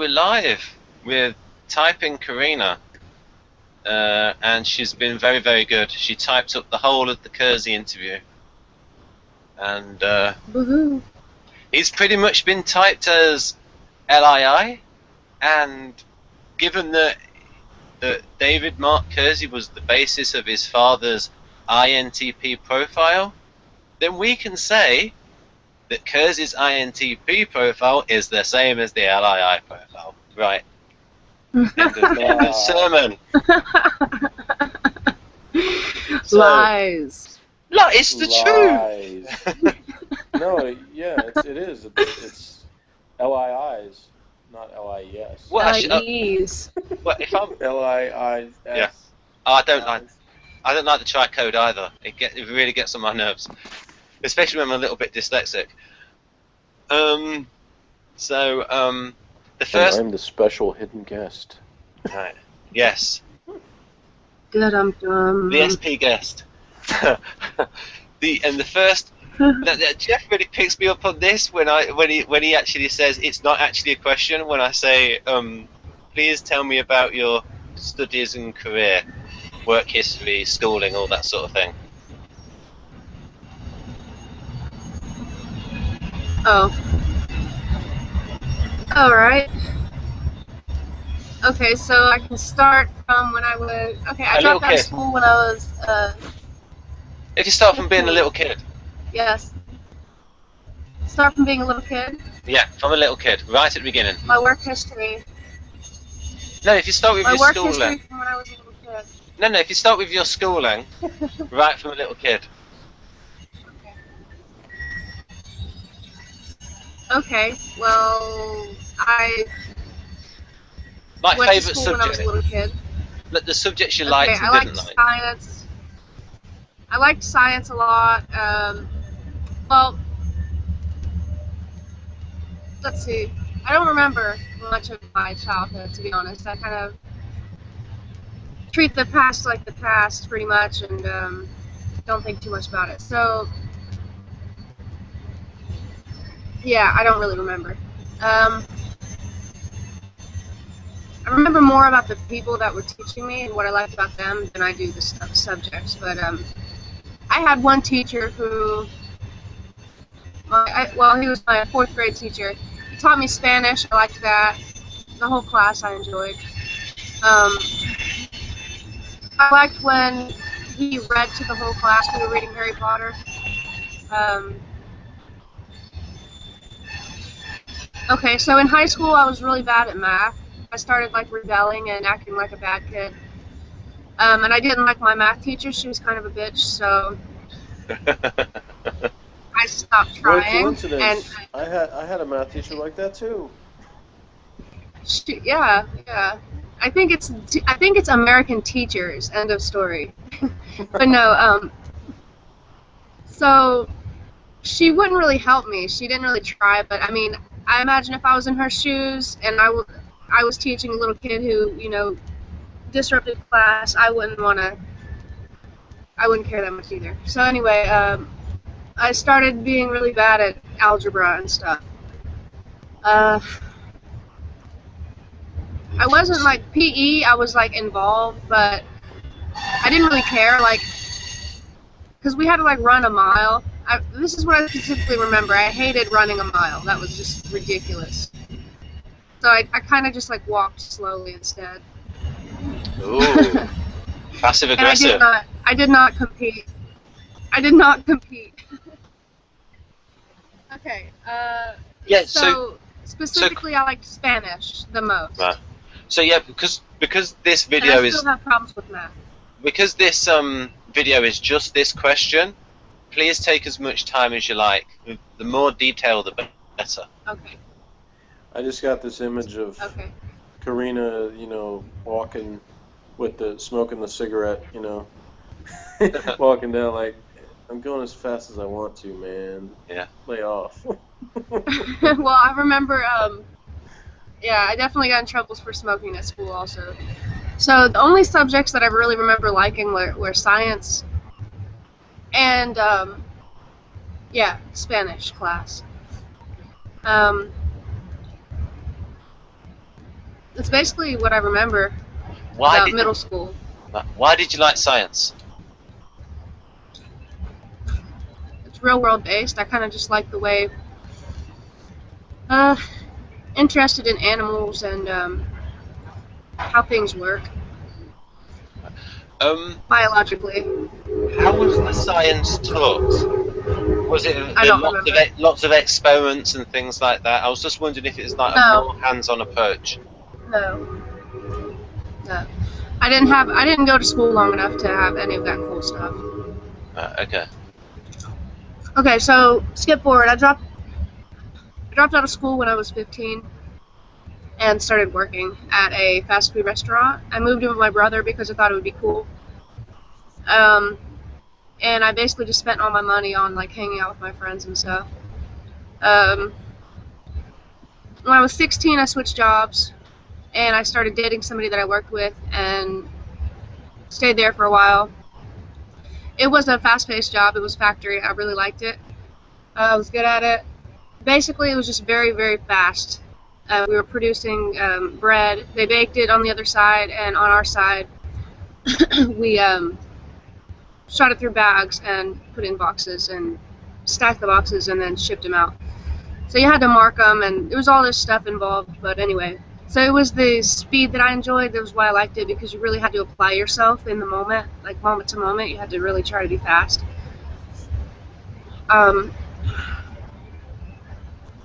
we're live with typing Carrina, and she's been very, very good. She typed up the whole of the Kersey interview, and he's pretty much been typed as LII, and given that David Mark Kersey was the basis of his father's INTP profile, then we can say that Kersey's INTP profile is the same as the LII profile. Right. End of sermon. So, lies. No, it's the truth. No, yeah, it is. It's LIIs, not LIES. Well, LIEs. Well, if I'm LIIs. Yeah. Oh, I don't like the tricode either. It really gets on my nerves, especially when I'm a little bit dyslexic. The first. And I'm the special hidden guest. Right. Yes. The SP guest. The first. Jeff really picks me up on this when he actually says it's not actually a question. When I say, please tell me about your studies and career, work history, schooling, all that sort of thing. Oh. Alright. Okay, so I can start from when I was... Okay, I dropped out of school when I was... If you start from being a little kid. Yes. Start from being a little kid? Yeah, from a little kid, right at the beginning. My work history. No, if you start with your schooling. My work history from when I was a little kid. No, if you start with your schooling, right from a little kid. Okay, well, I like went favourite to school when I was a little kid. The subjects you liked and didn't like. Science. I liked science a lot. Well, let's see. I don't remember much of my childhood, to be honest. I kind of treat the past like the past, pretty much, and don't think too much about it. So, yeah, I don't really remember. I remember more about the people that were teaching me and what I liked about them than I do the subjects. But I had one teacher who, he was my 4th grade teacher. He taught me Spanish. I liked that. The whole class I enjoyed. I liked when he read to the whole class. We were reading Harry Potter. Okay, so in high school I was really bad at math. I started like rebelling and acting like a bad kid. And I didn't like my math teacher. She was kind of a bitch, so I stopped trying. What a coincidence. And I had a math teacher like that too. Yeah. I think it's American teachers. End of story. But no. So she wouldn't really help me. She didn't really try. But I mean, I imagine if I was in her shoes and I was teaching a little kid who, disrupted class, I wouldn't care that much either. So anyway, I started being really bad at algebra and stuff. I wasn't like PE, I was like involved, but I didn't really care, like, because we had to like run a mile. This is what I specifically remember. I hated running a mile. That was just ridiculous. So I kind of just like walked slowly instead. Ooh, passive aggressive. I did not compete. Okay. Yeah. So specifically, I liked Spanish the most. Right. So yeah, because this video I still have problems with math. Because this video is just this question, please take as much time as you like. The more detail, the better. Okay. I just got this image of Carrina, walking with smoking the cigarette, walking down like, I'm going as fast as I want to, man. Yeah. Lay off. Well, I remember, I definitely got in trouble for smoking at school also. So the only subjects that I really remember liking were science and, Spanish class. It's basically what I remember about middle school. Why did you like science? It's real world based. I kind of just like the way, interested in animals and how things work. Biologically. How was the science taught? Was it lots of experiments and things like that? I was just wondering if it was like a more hands-on approach. No. I didn't go to school long enough to have any of that cool stuff. Okay. Okay, so skip forward. I dropped out of school when I was 15 and started working at a fast food restaurant. I moved in with my brother because I thought it would be cool. And I basically just spent all my money on like hanging out with my friends and stuff. When I was 16, I switched jobs and I started dating somebody that I worked with and stayed there for a while. It was a fast-paced job. It was factory. I really liked it. I was good at it. Basically, it was just very, very fast. We were producing bread. They baked it on the other side, and on our side, we shot it through bags and put it in boxes and stacked the boxes and then shipped them out. So you had to mark them, and there was all this stuff involved. But anyway, so it was the speed that I enjoyed. That was why I liked it, because you really had to apply yourself in the moment, like moment to moment. You had to really try to be fast.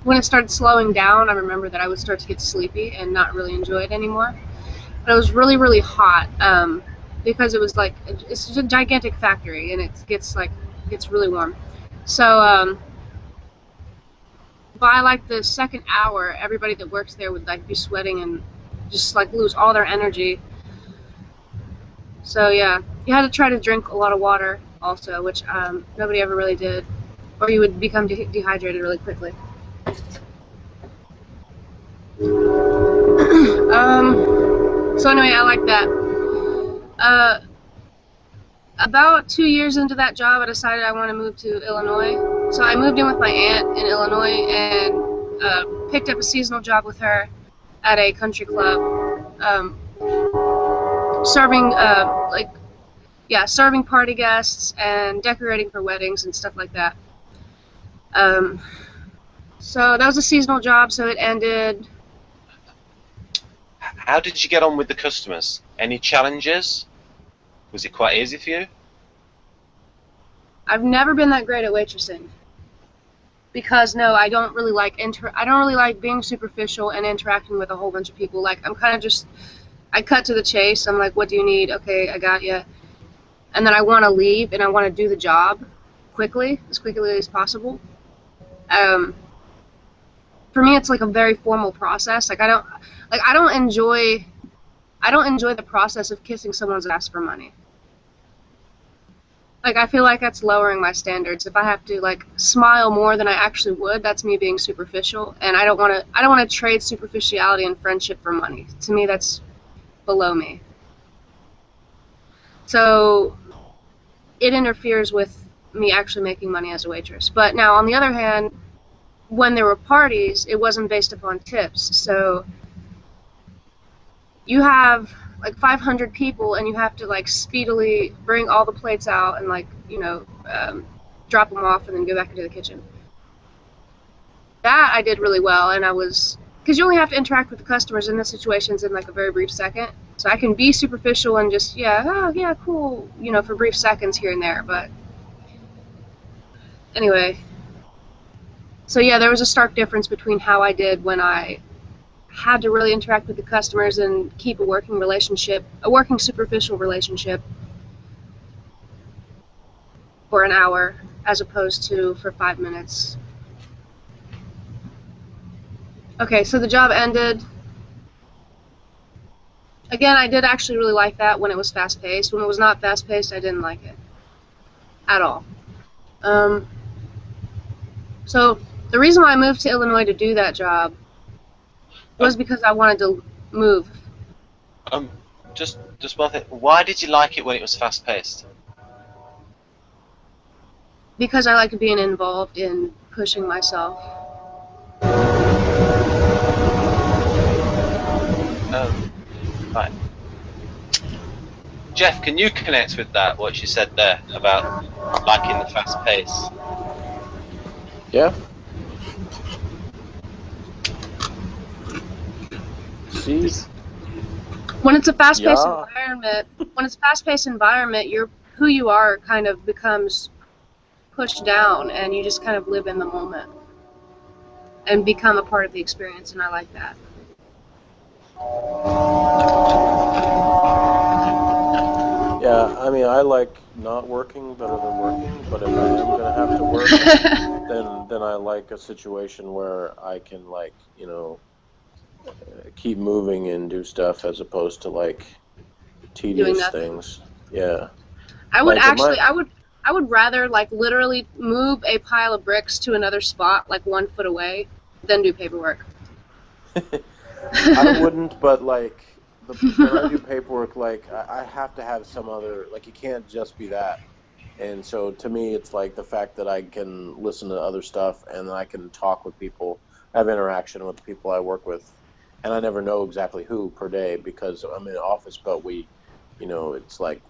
When it started slowing down, I remember that I would start to get sleepy and not really enjoy it anymore. But it was really, really hot because it was like, it's just a gigantic factory and it gets really warm. So by like the second hour, everybody that works there would like be sweating and just like lose all their energy. So yeah, you had to try to drink a lot of water also, which nobody ever really did, or you would become dehydrated really quickly. So anyway, I like that. About 2 years into that job, I decided I want to move to Illinois. So I moved in with my aunt in Illinois and picked up a seasonal job with her at a country club, serving serving party guests and decorating for weddings and stuff like that. So that was a seasonal job, so it ended. How did you get on with the customers? Any challenges? Was it quite easy for you? I've never been that great at waitressing. Because no, I don't really like being superficial and interacting with a whole bunch of people. Like I'm kind of just, I cut to the chase. I'm like, what do you need? Okay, I got you. And then I want to leave and I want to do the job quickly as possible. For me, it's like a very formal process. Like I don't enjoy the process of kissing someone's ass for money. Like I feel like that's lowering my standards. If I have to like smile more than I actually would, that's me being superficial, and I don't want to trade superficiality and friendship for money. To me, that's below me. So it interferes with me actually making money as a waitress. But now, on the other hand, when there were parties, it wasn't based upon tips. So you have like 500 people and you have to like speedily bring all the plates out and like, drop them off and then go back into the kitchen. That I did really well, and because you only have to interact with the customers in the situations in like a very brief second. So I can be superficial and just, yeah, cool, for brief seconds here and there, but anyway. So yeah, there was a stark difference between how I did when I had to really interact with the customers and keep a working superficial relationship for an hour as opposed to for 5 minutes. Okay, so the job ended. Again, I did actually really like that when it was fast-paced. When it was not fast-paced, I didn't like it at all. So the reason why I moved to Illinois to do that job was because I wanted to move. Just one thing. Why did you like it when it was fast-paced? Because I like being involved in pushing myself. Right. Jeff, can you connect with that, what she said there about liking the fast pace? Yeah. See? When it's a fast-paced Yeah. environment, who you are kind of becomes pushed down, and you just kind of live in the moment and become a part of the experience, and I like that. Yeah, I mean, I like not working better than working, but if I am gonna have to work, then I like a situation where I can, like, you know, keep moving and do stuff as opposed to like Doing tedious nothing. things. Yeah. I would Like in actually, my I would rather like literally move a pile of bricks to another spot, like 1 foot away, than do paperwork. I wouldn't, but like when I do paperwork, like I have to have some other, like it can't just be that. And so to me, it's like the fact that I can listen to other stuff and I can talk with people, have interaction with the people I work with, and I never know exactly who per day because I'm in an office, but it's like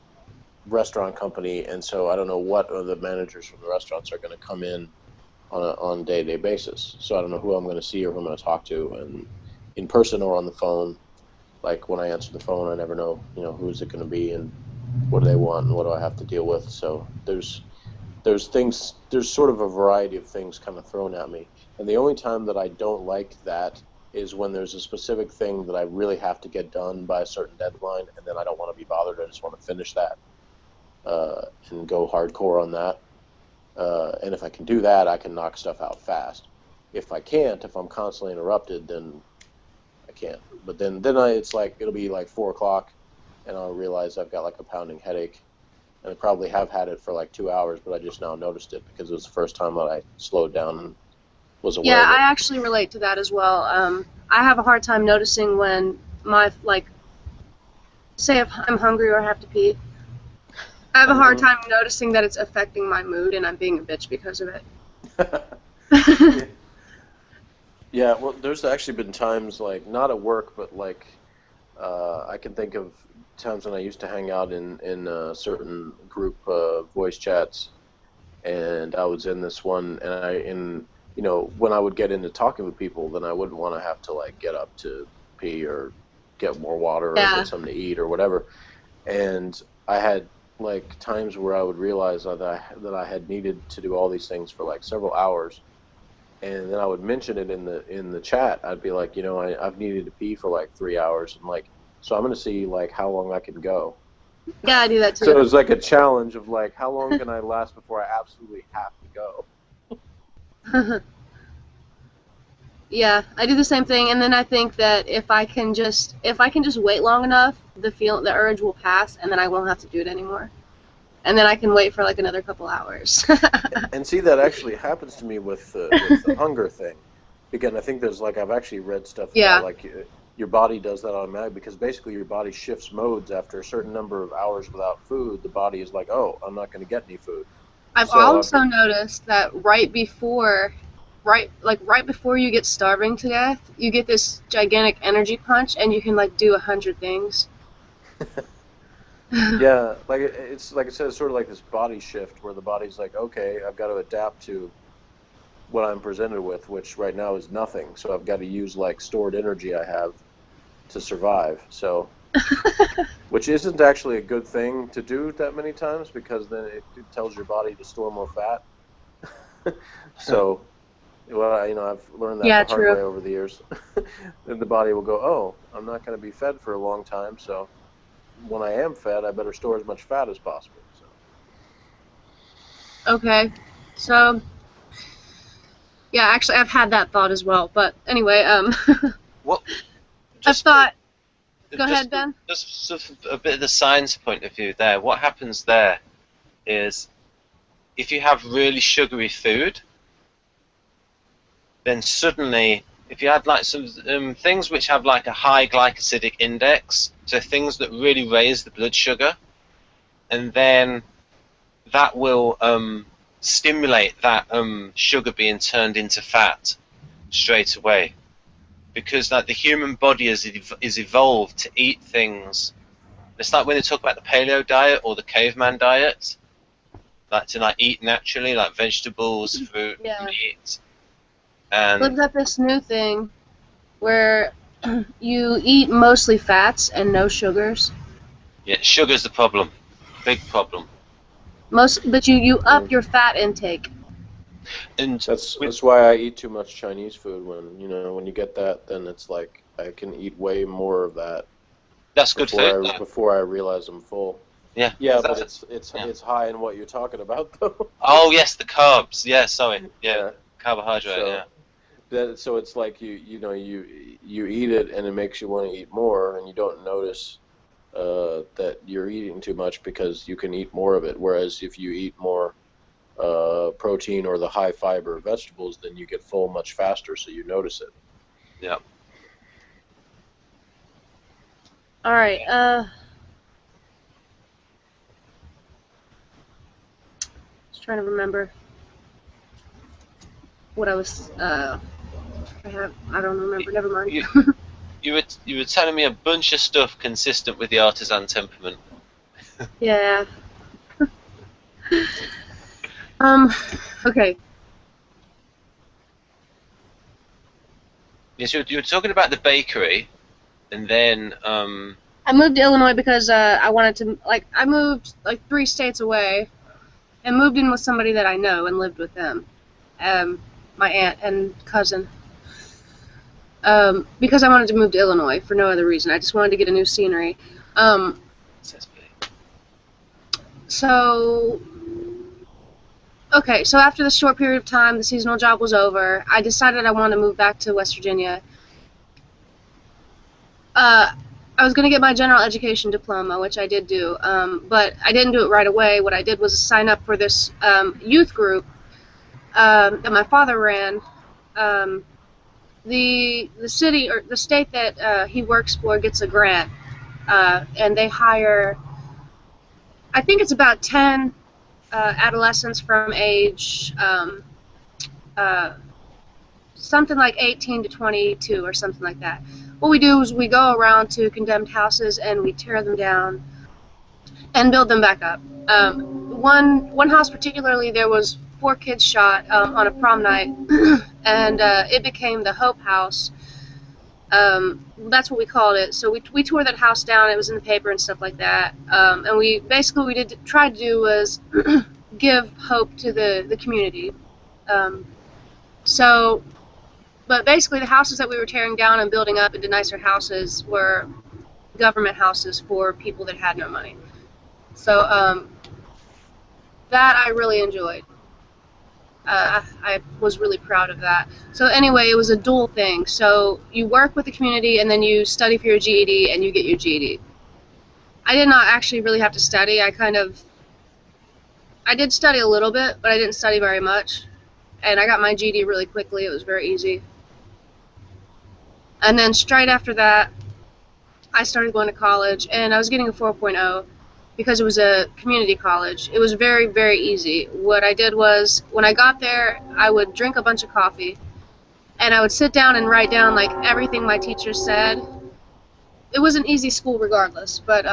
restaurant company, and so I don't know what of the managers from the restaurants are going to come in on a day-to-day basis. So I don't know who I'm going to see or who I'm going to talk to, and in person or on the phone. Like when I answer the phone, I never know, who's it going to be and what do they want and what do I have to deal with. So there's sort of a variety of things kind of thrown at me. And the only time that I don't like that is when there's a specific thing that I really have to get done by a certain deadline, and then I don't want to be bothered. I just want to finish that and go hardcore on that. And if I can do that, I can knock stuff out fast. If I can't, if I'm constantly interrupted, then I can't. But it's like it'll be like 4 o'clock, and I'll realize I've got like a pounding headache, and I probably have had it for like 2 hours, but I just now noticed it because it was the first time that I slowed down and was aware Yeah, of it. I actually relate to that as well. I have a hard time noticing when say if I'm hungry or I have to pee. I have a hard time noticing that it's affecting my mood and I'm being a bitch because of it. Yeah, well, there's actually been times like not at work, but like I can think of times when I used to hang out in certain group voice chats, and I was in this one, and when I would get into talking with people, then I wouldn't want to have to like get up to pee or get more water or Yeah. get something to eat or whatever. And I had like times where I would realize that I had needed to do all these things for like several hours, and then I would mention it in the chat. I'd be like, I've needed to pee for like 3 hours, and like, so I'm gonna see like how long I can go. Yeah, I do that So too. it's like a challenge of like, how long can I last before I absolutely have to go? Yeah, I do the same thing, and then I think that if I can just wait long enough, the urge will pass, and then I won't have to do it anymore. And then I can wait for like another couple hours. And see, that actually happens to me with the hunger thing. Again, I think there's like I've actually read stuff Yeah. about like your body does that automatically because basically your body shifts modes after a certain number of hours without food. The body is like, oh, I'm not going to get any food. I've also noticed that right before you get starving to death, you get this gigantic energy punch, and you can like do 100 things. Yeah, like it's like I said, it's sort of like this body shift where the body's like, okay, I've got to adapt to what I'm presented with, which right now is nothing. So I've got to use like stored energy I have to survive. So, which isn't actually a good thing to do that many times because then it tells your body to store more fat. So, well, I've learned that the hard way over the years. Then the body will go, oh, I'm not going to be fed for a long time, so when I am fed, I better store as much fat as possible. So. Okay, so yeah, actually, I've had that thought as well. But anyway, What? I've thought. Go ahead, Ben. Just sort of a bit of the science point of view there. What happens there is if you have really sugary food, then suddenly, if you have like some things which have like a high glycemic index, so things that really raise the blood sugar, and then that will stimulate that sugar being turned into fat straight away. because like the human body is evolved to eat things. It's like when they talk about the paleo diet or the caveman diet, like to like eat naturally, like vegetables, fruit, Yeah. meat, They've and got this new thing where you eat mostly fats and no sugars. yeah, sugar's the problem, big problem. But you up your fat intake. And with, That's why I eat too much Chinese food. When you get that, then it's like I can eat way more of that that's good food. before I realize I'm full. Yeah, Yeah, but that's, yeah. it's high in what you're talking about though. Oh yes, the carbs. Yeah, sorry. Yeah, Yeah. carbohydrate. So Yeah. so it's like you eat it and it makes you want to eat more, and you don't notice that you're eating too much because you can eat more of it. Whereas if you eat more protein or the high fiber vegetables, then you get full much faster, so you notice it. Yeah. All right. Just trying to remember what I was. I don't remember. Never mind. You were telling me a bunch of stuff consistent with the artisan temperament. Yeah. Okay. Yes, you were talking about the bakery, and then I moved to Illinois because I wanted to. I moved 3 states away, and moved in with somebody that I know and lived with them. My aunt and cousin. Because I wanted to move to Illinois for no other reason. I just wanted to get a new scenery. So, okay, so after the short period of time, the seasonal job was over. I decided I wanted to move back to West Virginia. I was going to get my general education diploma, which I did do, but I didn't do it right away. What I did was sign up for this youth group that my father ran. The city or the state that he works for gets a grant, and they hire. I think it's about 10 adolescents from age something like 18 to 22 or something like that. What we do is we go around to condemned houses and we tear them down and build them back up. One house particularly, there was 4 kids shot on a prom night, and it became the Hope House. That's what we called it. So we tore that house down. It was in the paper and stuff like that. And we basically what we tried to do was give hope to the community. But basically the houses that we were tearing down and building up into nicer houses were government houses for people that had no money. So that I really enjoyed. I was really proud of that. So anyway, it was a dual thing. So you work with the community and then you study for your GED and you get your GED. I did not actually really have to study. I did study a little bit, but I didn't study very much. And I got my GED really quickly. It was very easy. And then straight after that, I started going to college, and I was getting a 4.0 because it was a community college. It was very, very easy. What I did was, when I got there, I would drink a bunch of coffee, and I would sit down and write down like everything my teacher said. It was an easy school regardless, but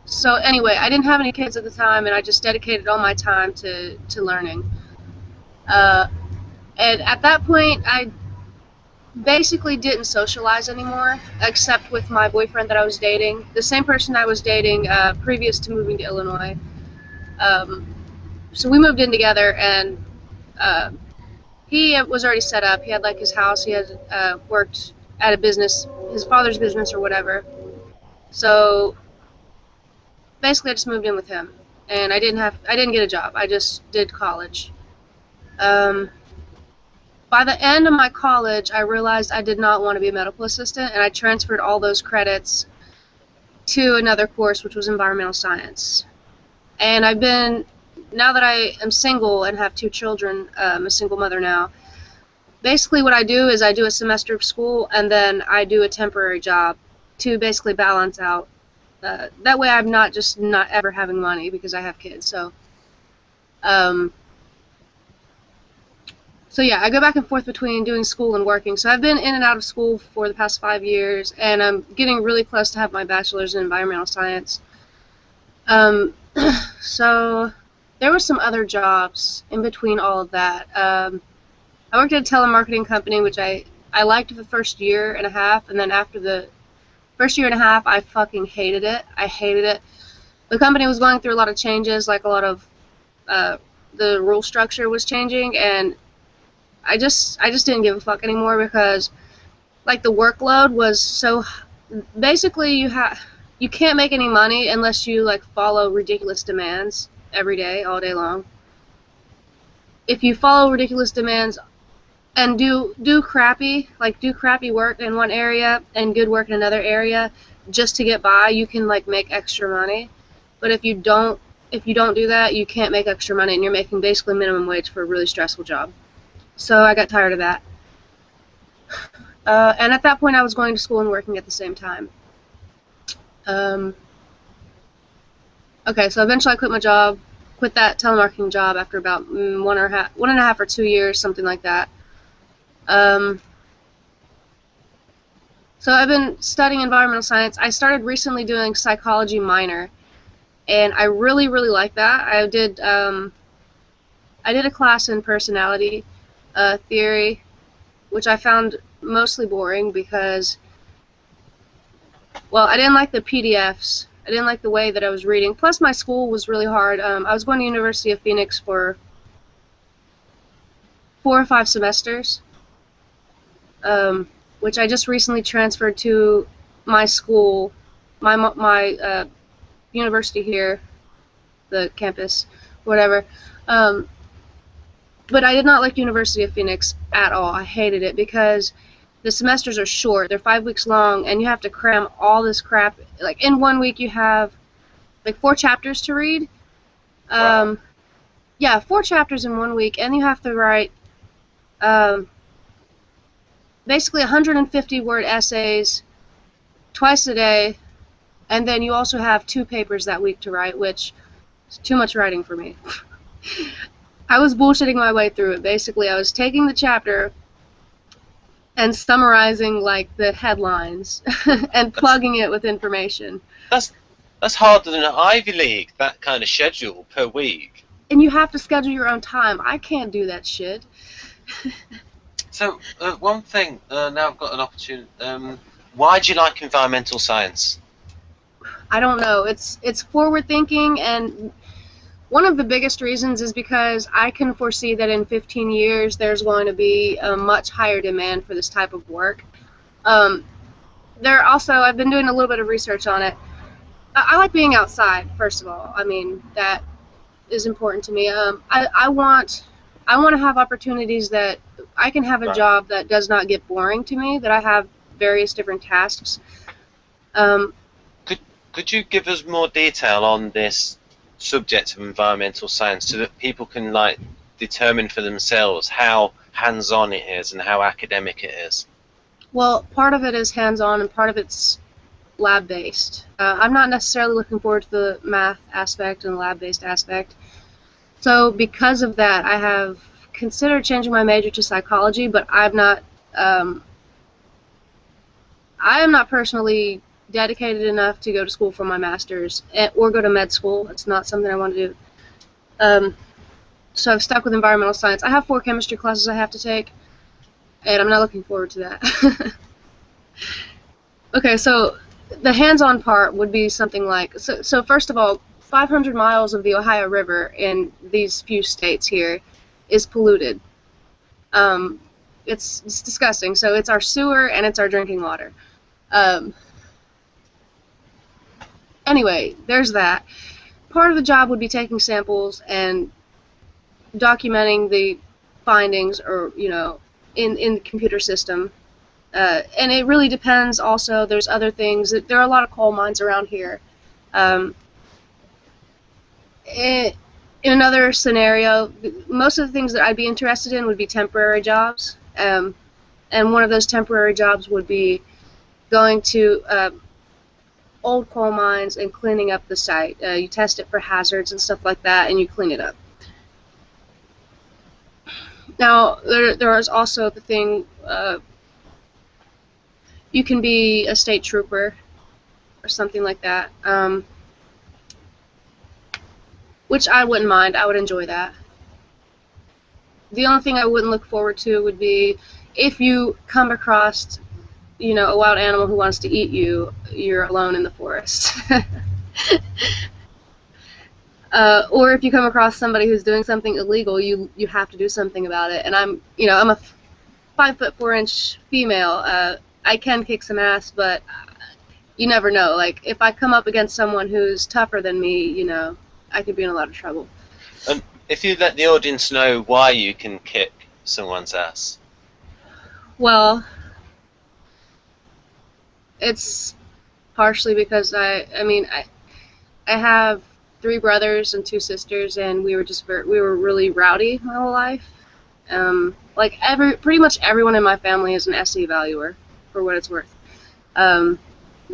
so anyway, I didn't have any kids at the time, and I just dedicated all my time to learning. And at that point, I basically didn't socialize anymore, except with my boyfriend that I was dating, the same person I was dating previous to moving to Illinois. So we moved in together, and he was already set up. He had like his house. He had worked at a business, his father's business or whatever. So basically, I just moved in with him, and I didn't get a job. I just did college. By the end of my college, I realized I did not want to be a medical assistant, and I transferred all those credits to another course, which was environmental science. And now that I am single and have 2 children, I'm a single mother now, basically what I do is I do a semester of school, and then I do a temporary job to basically balance out. That way I'm not ever having money because I have kids. So, So yeah, I go back and forth between doing school and working. So I've been in and out of school for the past 5 years, and I'm getting really close to have my bachelor's in environmental science. So there were some other jobs in between all of that. I worked at a telemarketing company, which I liked for the first year and a half, and then after the first year and a half, I fucking hated it. I hated it. The company was going through a lot of changes, like a lot of the rule structure was changing, and I just didn't give a fuck anymore because like the workload was so basically you can't make any money unless you like follow ridiculous demands every day, all day long. If you follow ridiculous demands and do crappy work in one area and good work in another area just to get by, you can like make extra money. But if you don't do that, you can't make extra money, and you're making basically minimum wage for a really stressful job. So I got tired of that. And at that point, I was going to school and working at the same time. Okay, so eventually I quit that telemarketing job after about 1.5 or 2 years, something like that. So I've been studying environmental science. I started recently doing psychology minor, and I really, really like that. I did a class in personality theory, which I found mostly boring because, well, I didn't like the PDFs. I didn't like the way that I was reading. Plus, my school was really hard. I was going to University of Phoenix for 4 or 5 semesters, which I just recently transferred to my school, my university here, the campus, whatever. But I did not like University of Phoenix at all. I hated it because the semesters are short. They're 5 weeks long, and you have to cram all this crap. Like, in 1 week, you have, like, 4 chapters to read. Wow. Yeah, 4 chapters in 1 week, and you have to write basically 150-word essays twice a day, and then you also have 2 papers that week to write, which is too much writing for me. I was bullshitting my way through it. Basically, I was taking the chapter and summarizing like the headlines and plugging it with information. That's harder than an Ivy League, that kind of schedule per week. And you have to schedule your own time. I can't do that shit. So, one thing, now I've got an opportunity. Why do you like environmental science? I don't know. It's forward thinking, and one of the biggest reasons is because I can foresee that in 15 years there's going to be a much higher demand for this type of work. I've been doing a little bit of research on it. I like being outside, first of all. I mean, that is important to me. I want to have opportunities that I can have a job that does not get boring to me, that I have various different tasks. Could you give us more detail on this subject of environmental science so that people can like determine for themselves how hands-on it is and how academic it is? Well, part of it is hands-on and part of it's lab-based. I'm not necessarily looking forward to the math aspect and lab-based aspect. So because of that, I have considered changing my major to psychology, but I am not personally dedicated enough to go to school for my master's or go to med school. It's not something I want to do. So I've stuck with environmental science. I have 4 chemistry classes I have to take, and I'm not looking forward to that. Okay, so the hands-on part would be something like, so first of all, 500 miles of the Ohio River in these few states here is polluted. It's disgusting. So it's our sewer and it's our drinking water. Anyway, there's that. Part of the job would be taking samples and documenting the findings, or in the computer system. And it really depends. Also, there's other things. There are a lot of coal mines around here. In another scenario, most of the things that I'd be interested in would be temporary jobs. And one of those temporary jobs would be going to old coal mines and cleaning up the site. You test it for hazards and stuff like that, and you clean it up. Now, there is also the thing, you can be a state trooper or something like that, which I wouldn't mind. I would enjoy that. The only thing I wouldn't look forward to would be if you come across, you know, a wild animal who wants to eat you, you're alone in the forest. Or if you come across somebody who's doing something illegal, you have to do something about it. And I'm a 5'4" female. I can kick some ass, but you never know. Like, if I come up against someone who's tougher than me, you know, I could be in a lot of trouble. And if you let the audience know why you can kick someone's ass. Well, it's partially because I have 3 brothers and 2 sisters, and we were really rowdy my whole life. Like pretty much everyone in my family is an SE valuer, for what it's worth. There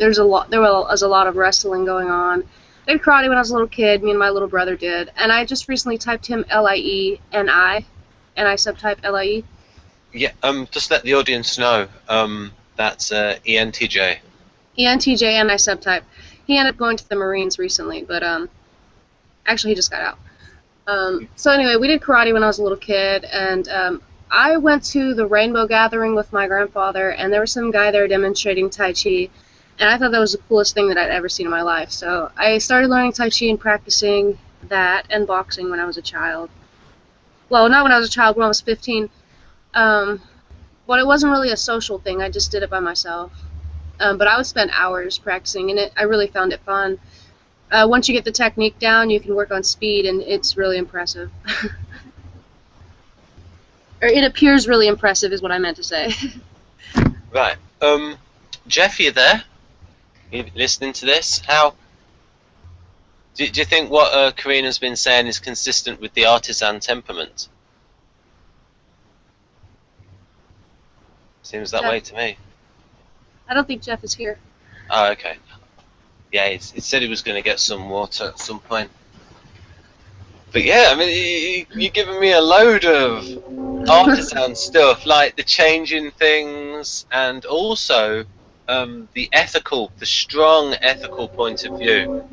was a lot of wrestling going on. I did karate when I was a little kid. Me and my little brother did, and I just recently typed him LIENI, and I subtyped LIE. Yeah. Just let the audience know. That's ENTJ. ENTJ, and I subtyped. He ended up going to the Marines recently, but actually he just got out. So anyway, we did karate when I was a little kid, and I went to the Rainbow Gathering with my grandfather, and there was some guy there demonstrating Tai Chi, and I thought that was the coolest thing that I'd ever seen in my life. So I started learning Tai Chi and practicing that and boxing when I was a child. Well, not when I was a child, when I was 15. But it wasn't really a social thing. I just did it by myself. But I would spend hours practicing, and I really found it fun. Once you get the technique down, you can work on speed, and it's really impressive. Or it appears really impressive is what I meant to say. Right. Jeff, you there? You listening to this? How do you think what Carrina's been saying is consistent with the artisan temperament? Seems that way to me. I don't think Jeff is here. Oh, okay. Yeah, he said he was going to get some water at some point. But yeah, I mean, you're giving me a load of artisan stuff, like the changing things, and also the strong ethical point of view.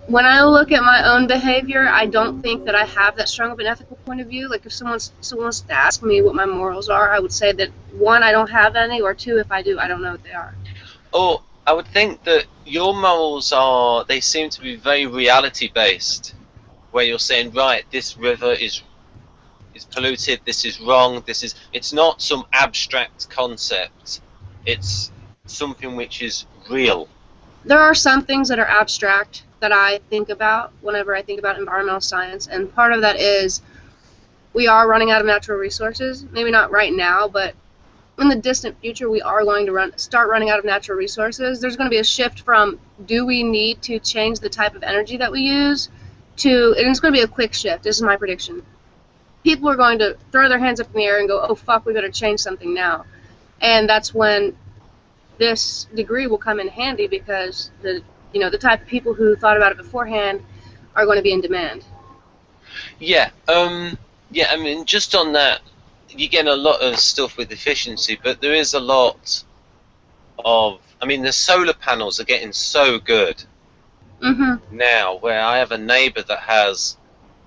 When I look at my own behavior, I don't think that I have that strong of an ethical point of view. Like, if someone wants to ask me what my morals are, I would say that 1, I don't have any, or 2, if I do, I don't know what they are. Or I would think that your morals they seem to be very reality based, where you're saying, right, this river is polluted, this is wrong, it's not some abstract concept, it's something which is real. There are some things that are abstract that I think about whenever I think about environmental science, and part of that is we are running out of natural resources. Maybe not right now, but in the distant future we are going to start running out of natural resources. There's going to be a shift from, do we need to change the type of energy that we use, to, and it's going to be a quick shift. This is my prediction. People are going to throw their hands up in the air and go, oh fuck, we better change something now. And that's when this degree will come in handy, because the type of people who thought about it beforehand are going to be in demand. Yeah, yeah. I mean, just on that, you get a lot of stuff with efficiency, but there is a lot of. I mean, the solar panels are getting so good now. Where I have a neighbour that has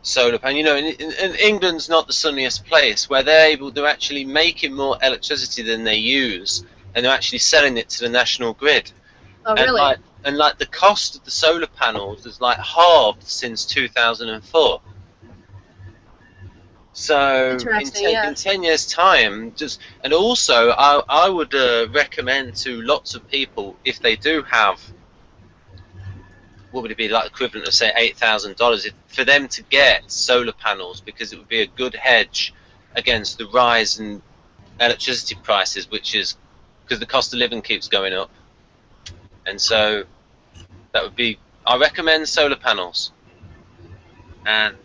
solar panels. You know, and England's not the sunniest place, where they're actually making more electricity than they use, and they're actually selling it to the national grid. Oh, really? And the cost of the solar panels is like halved since 2004. So in 10 years' time, and also I would recommend to lots of people, if they do have, what would it be, like equivalent of say $8,000, for them to get solar panels, because it would be a good hedge against the rise in electricity prices, which is because the cost of living keeps going up. And so that would be, I recommend solar panels and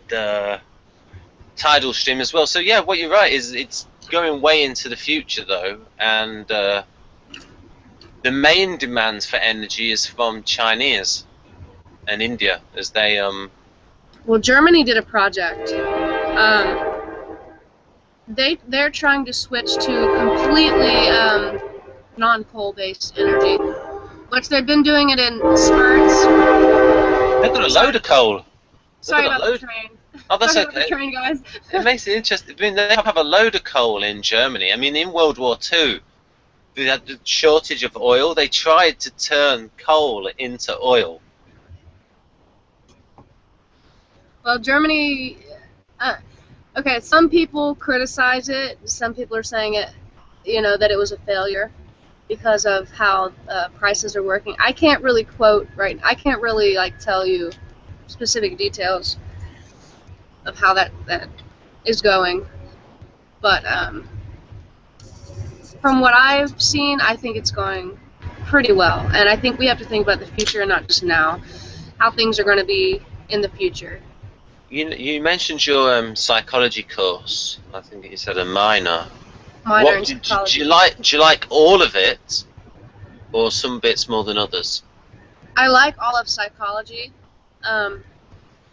tidal stream as well. So yeah, what you're right is it's going way into the future though, and the main demand for energy is from Chinese and India, as they Well, Germany did a project. they're trying to switch to completely non-coal based energy, which they've been doing it in spurts. They've got a load of coal. Sorry about the train. Oh, that's Sorry okay. about the train, guys. It makes it interesting. I mean, they have a load of coal in Germany. I mean, in World War II, they had the shortage of oil. They tried to turn coal into oil. Well, Germany. Okay, some people criticize it. Some people are saying it, that it was a failure because of how prices are working. I can't really I can't really tell you specific details of how that is going, but from what I've seen, I think it's going pretty well, and I think we have to think about the future and not just now, how things are going to be in the future. You mentioned your psychology course. I think you said a minor. Minor in Do psychology. you like all of it, or some bits more than others? I like all of psychology.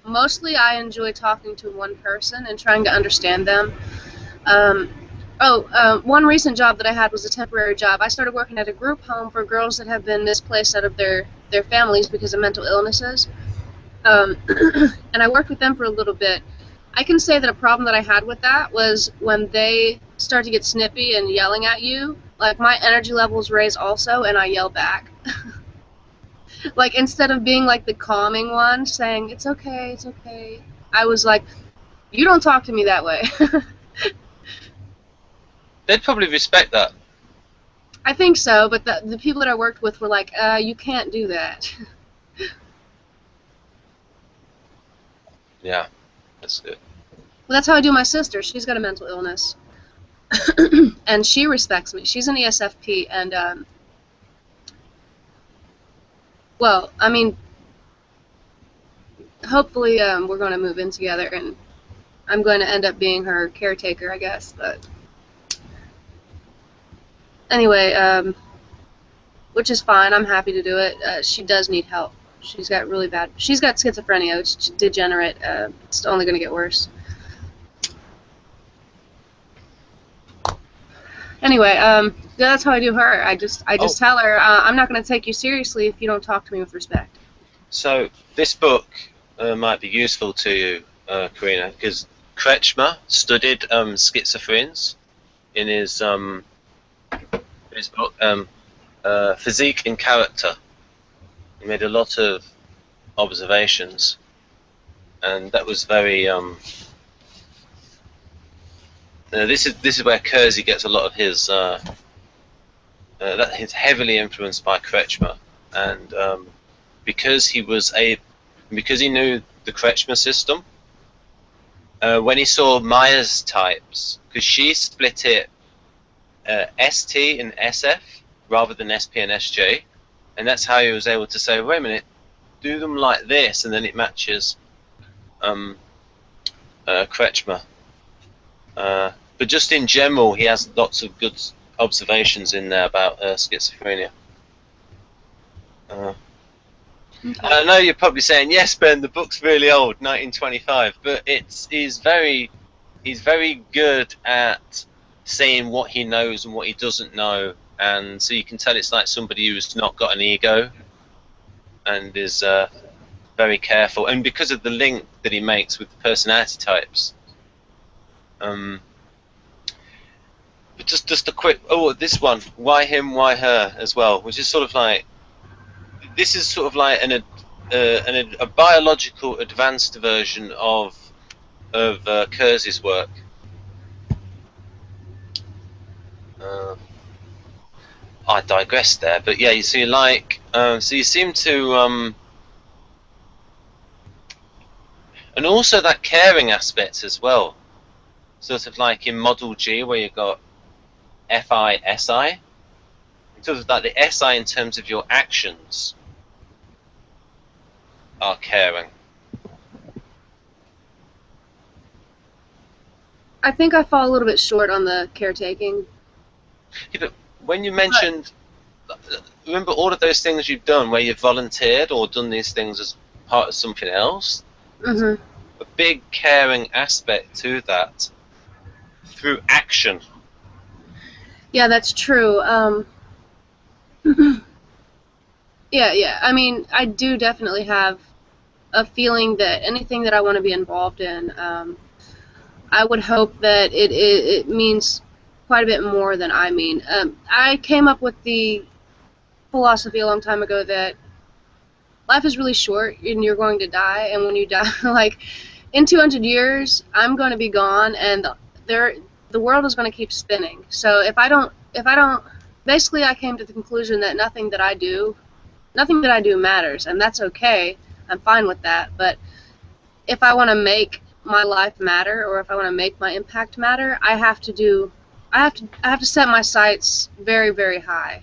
Mostly I enjoy talking to one person and trying to understand them. One recent job that I had was a temporary job. I started working at a group home for girls that have been misplaced out of their families because of mental illnesses. And I worked with them for a little bit. I can say that a problem that I had with that was when they start to get snippy and yelling at you, like my energy levels raise also and I yell back. Like instead of being like the calming one saying, it's okay, I was like, you don't talk to me that way. They'd probably respect that. I think so, but the people that I worked with were like, you can't do that. Yeah, that's good. Well, that's how I do my sister. She's got a mental illness. And she respects me. She's an ESFP, and, well, I mean, hopefully we're going to move in together, and I'm going to end up being her caretaker, I guess, but anyway, which is fine. I'm happy to do it. She does need help. She's got schizophrenia. It's degenerate. It's only going to get worse. Anyway, that's how I do her. I just tell her, I'm not going to take you seriously if you don't talk to me with respect. So this book might be useful to you, Carrina, because Kretschmer studied schizophrenics in his book Physique and Character. He made a lot of observations, and that was very. This is where Kersey gets a lot of his. That he's heavily influenced by Kretschmer, and because he knew the Kretschmer system. When he saw Myers types, because she split it ST and SF rather than SP and SJ, and that's how he was able to say, wait a minute, do them like this, and then it matches Kretschmer. But just in general, he has lots of good observations in there about schizophrenia. I know you're probably saying, yes, Ben, the book's really old, 1925, but he's very good at saying what he knows and what he doesn't know, and so you can tell it's like somebody who's not got an ego and is very careful, and because of the link that he makes with the personality types. But just a quick, this one, why him, why her, as well, which is sort of like, this is sort of like a biological advanced version of Kersey's work. I digressed there, but yeah, you see, so you seem to, and also that caring aspect as well, sort of like in Model G where you got FI, SI, sort of like the SI in terms of your actions are caring. I think I fall a little bit short on the caretaking. Yeah, but when you mentioned, remember all of those things you've done where you've volunteered or done these things as part of something else? Mm-hmm. A big caring aspect to that. through action. Yeah, that's true. Yeah. I mean, I do definitely have a feeling that anything that I want to be involved in, I would hope that it means quite a bit more than I mean. I came up with the philosophy a long time ago that life is really short and you're going to die, and when you die, like in 200 years, I'm going to be gone, and the world is going to keep spinning. So if I don't, basically, I came to the conclusion that nothing that I do matters, and that's okay. I'm fine with that. But if I want to make my life matter, or if I want to make my impact matter, I have to set my sights very, very high.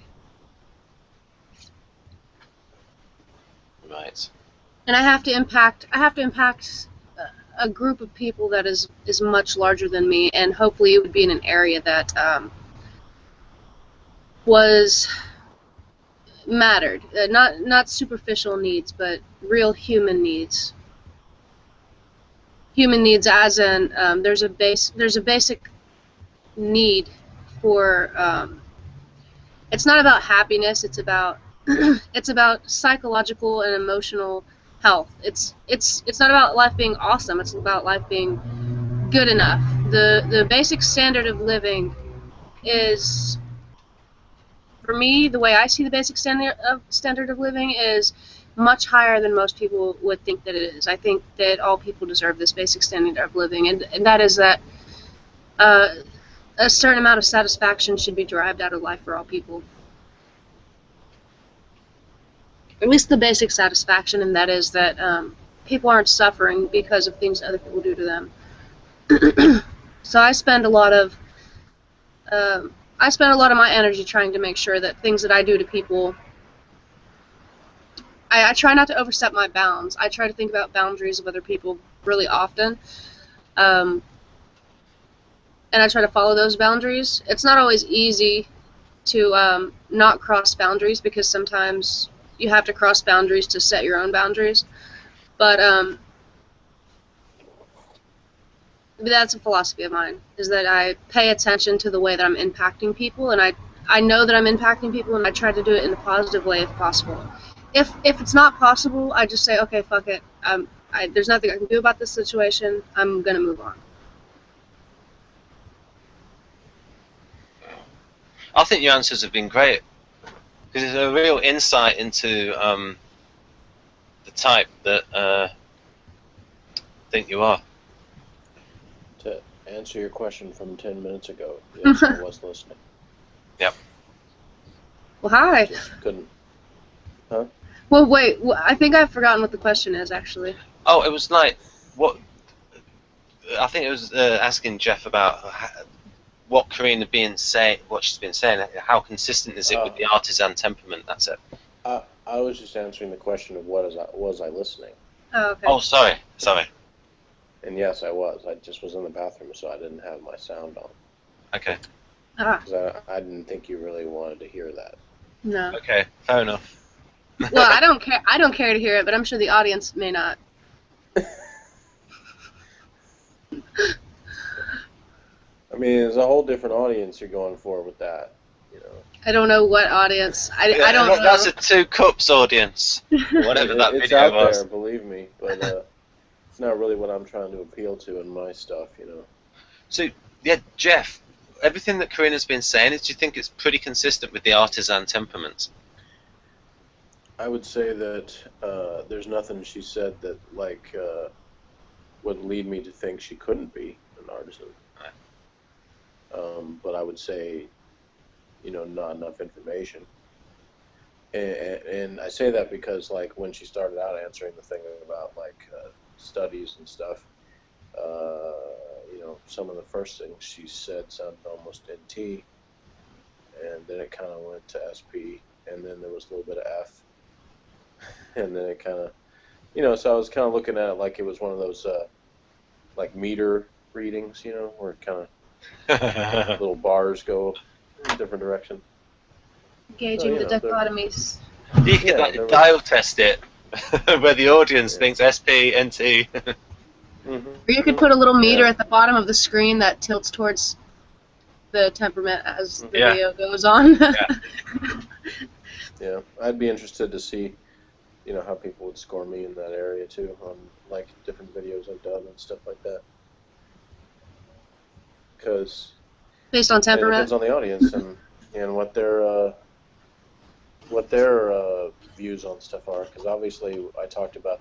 Right. And I have to impact a group of people that is much larger than me, and hopefully it would be in an area that was mattered, not superficial needs, but real human needs. Human needs, as in there's a basic need for. It's not about happiness. It's about it's about psychological and emotional health. It's not about life being awesome. It's about life being good enough. The basic standard of living is, for me, the way I see the basic standard of living is much higher than most people would think that it is. I think that all people deserve this basic standard of living, and that is that a certain amount of satisfaction should be derived out of life for all people. At least the basic satisfaction, and that is that people aren't suffering because of things other people do to them. So I spend a lot of my energy trying to make sure that things that I do to people, I try not to overstep my bounds. I try to think about boundaries of other people really often, and I try to follow those boundaries. It's not always easy to not cross boundaries, because sometimes you have to cross boundaries to set your own boundaries. But that's a philosophy of mine, is that I pay attention to the way that I'm impacting people, and I know that I'm impacting people, and I try to do it in a positive way if possible. If it's not possible, I just say, okay, fuck it. There's nothing I can do about this situation. I'm going to move on. I think your answers have been great, because it's a real insight into the type that I think you are. To answer your question from 10 minutes ago, yes, I was listening. Yep. Well, hi. Just couldn't. Huh? Well, wait. I think I've forgotten what the question is, actually. Oh, it was like, what? I think it was asking Jeff about what Carrina what she's been saying. How consistent is it with the artisan temperament? That's it. I was just answering the question of was I listening? Oh, okay. Oh, sorry. And yes, I was. I just was in the bathroom, so I didn't have my sound on. Okay. Because I didn't think you really wanted to hear that. No. Okay, fair enough. Well, I don't care. I don't care to hear it, but I'm sure the audience may not. I mean, there's a whole different audience you're going for with that, you know. I don't know what audience. I don't know. That's a 2 Cups audience. Whatever that it's video out was. there, believe me, but it's not really what I'm trying to appeal to in my stuff, you know. So, yeah, Jeff, everything that Carrina's been saying, do you think it's pretty consistent with the artisan temperament? I would say that there's nothing she said that would lead me to think she couldn't be an artisan. Right. But I would say, you know, not enough information. And I say that because, like, when she started out answering the thing about studies and stuff, you know, some of the first things she said sounded almost NT, and then it kind of went to SP, and then there was a little bit of F. And then it kind of, you know, so I was kind of looking at it like it was one of those, like meter readings, you know, where it kind of little bars go in a different direction. Gauging the dichotomies. You could dial test it, where the audience thinks SP, NT. Or you could put a little meter at the bottom of the screen that tilts towards the temperament as the Yeah. video goes on. Yeah, I'd be interested to see, how people would score me in that area too, on like different videos I've done and stuff like that. Because Based on it temperament. depends on the audience and what their views on stuff are. Because obviously, I talked about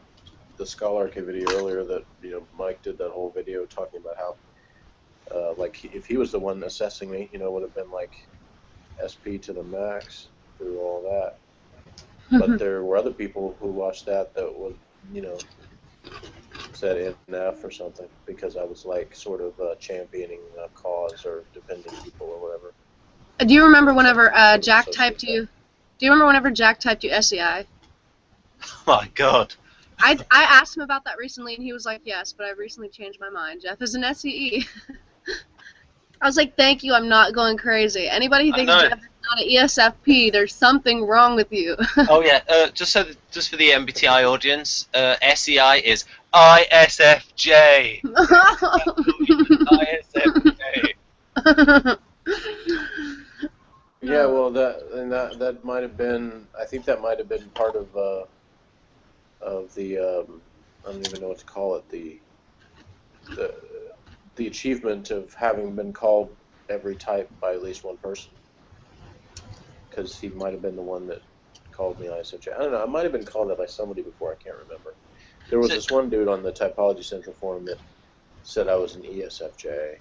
the Scholarchy video earlier that Mike did that whole video talking about how like if he was the one assessing me, would have been like SP to the max through all that. But there were other people who watched that would, said NF or something because I was like sort of championing a cause or defending people or whatever. Do you remember whenever Jack typed you? Do you remember whenever Jack typed you SEI? Oh my God. I asked him about that recently, and he was like, "Yes, but I've recently changed my mind. Jeff is an SEE." I was like, "Thank you. I'm not going crazy. Anybody who thinks Jeff is not an ESFP, there's something wrong with you." Oh yeah. Just for the MBTI audience, SEI is ISFJ. ISFJ. Yeah, well, that might have been. I think that might have been part of the. I don't even know what to call it. The achievement of having been called every type by at least one person. Because he might have been the one that called me ISFJ. I don't know. I might have been called that by somebody before. I can't remember. There was this one dude on the Typology Central forum that said I was an ESFJ.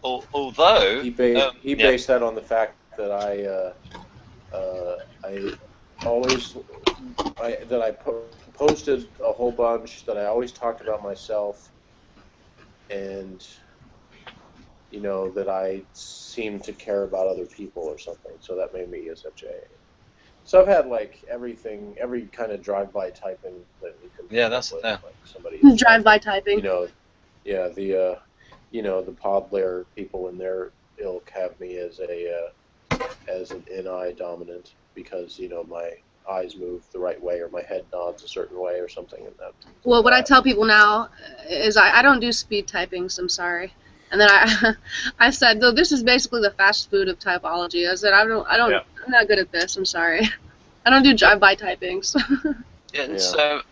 Although He based that on the fact that I posted a whole bunch, that I always talked about myself, and that I seem to care about other people or something. So that made me ESFJ. So I've had like every kind of drive-by typing that you can. Yeah, that's with, yeah. like somebody drive-by typing. the pod layer people in their ilk have me as an NI dominant because my eyes move the right way or my head nods a certain way or something. And that. Well, what I tell people now is I don't do speed typings. I'm sorry. And then I said, though, this is basically the fast food of typology. I said, I'm not good at this. I'm sorry. I don't do drive-by typings. Yeah. So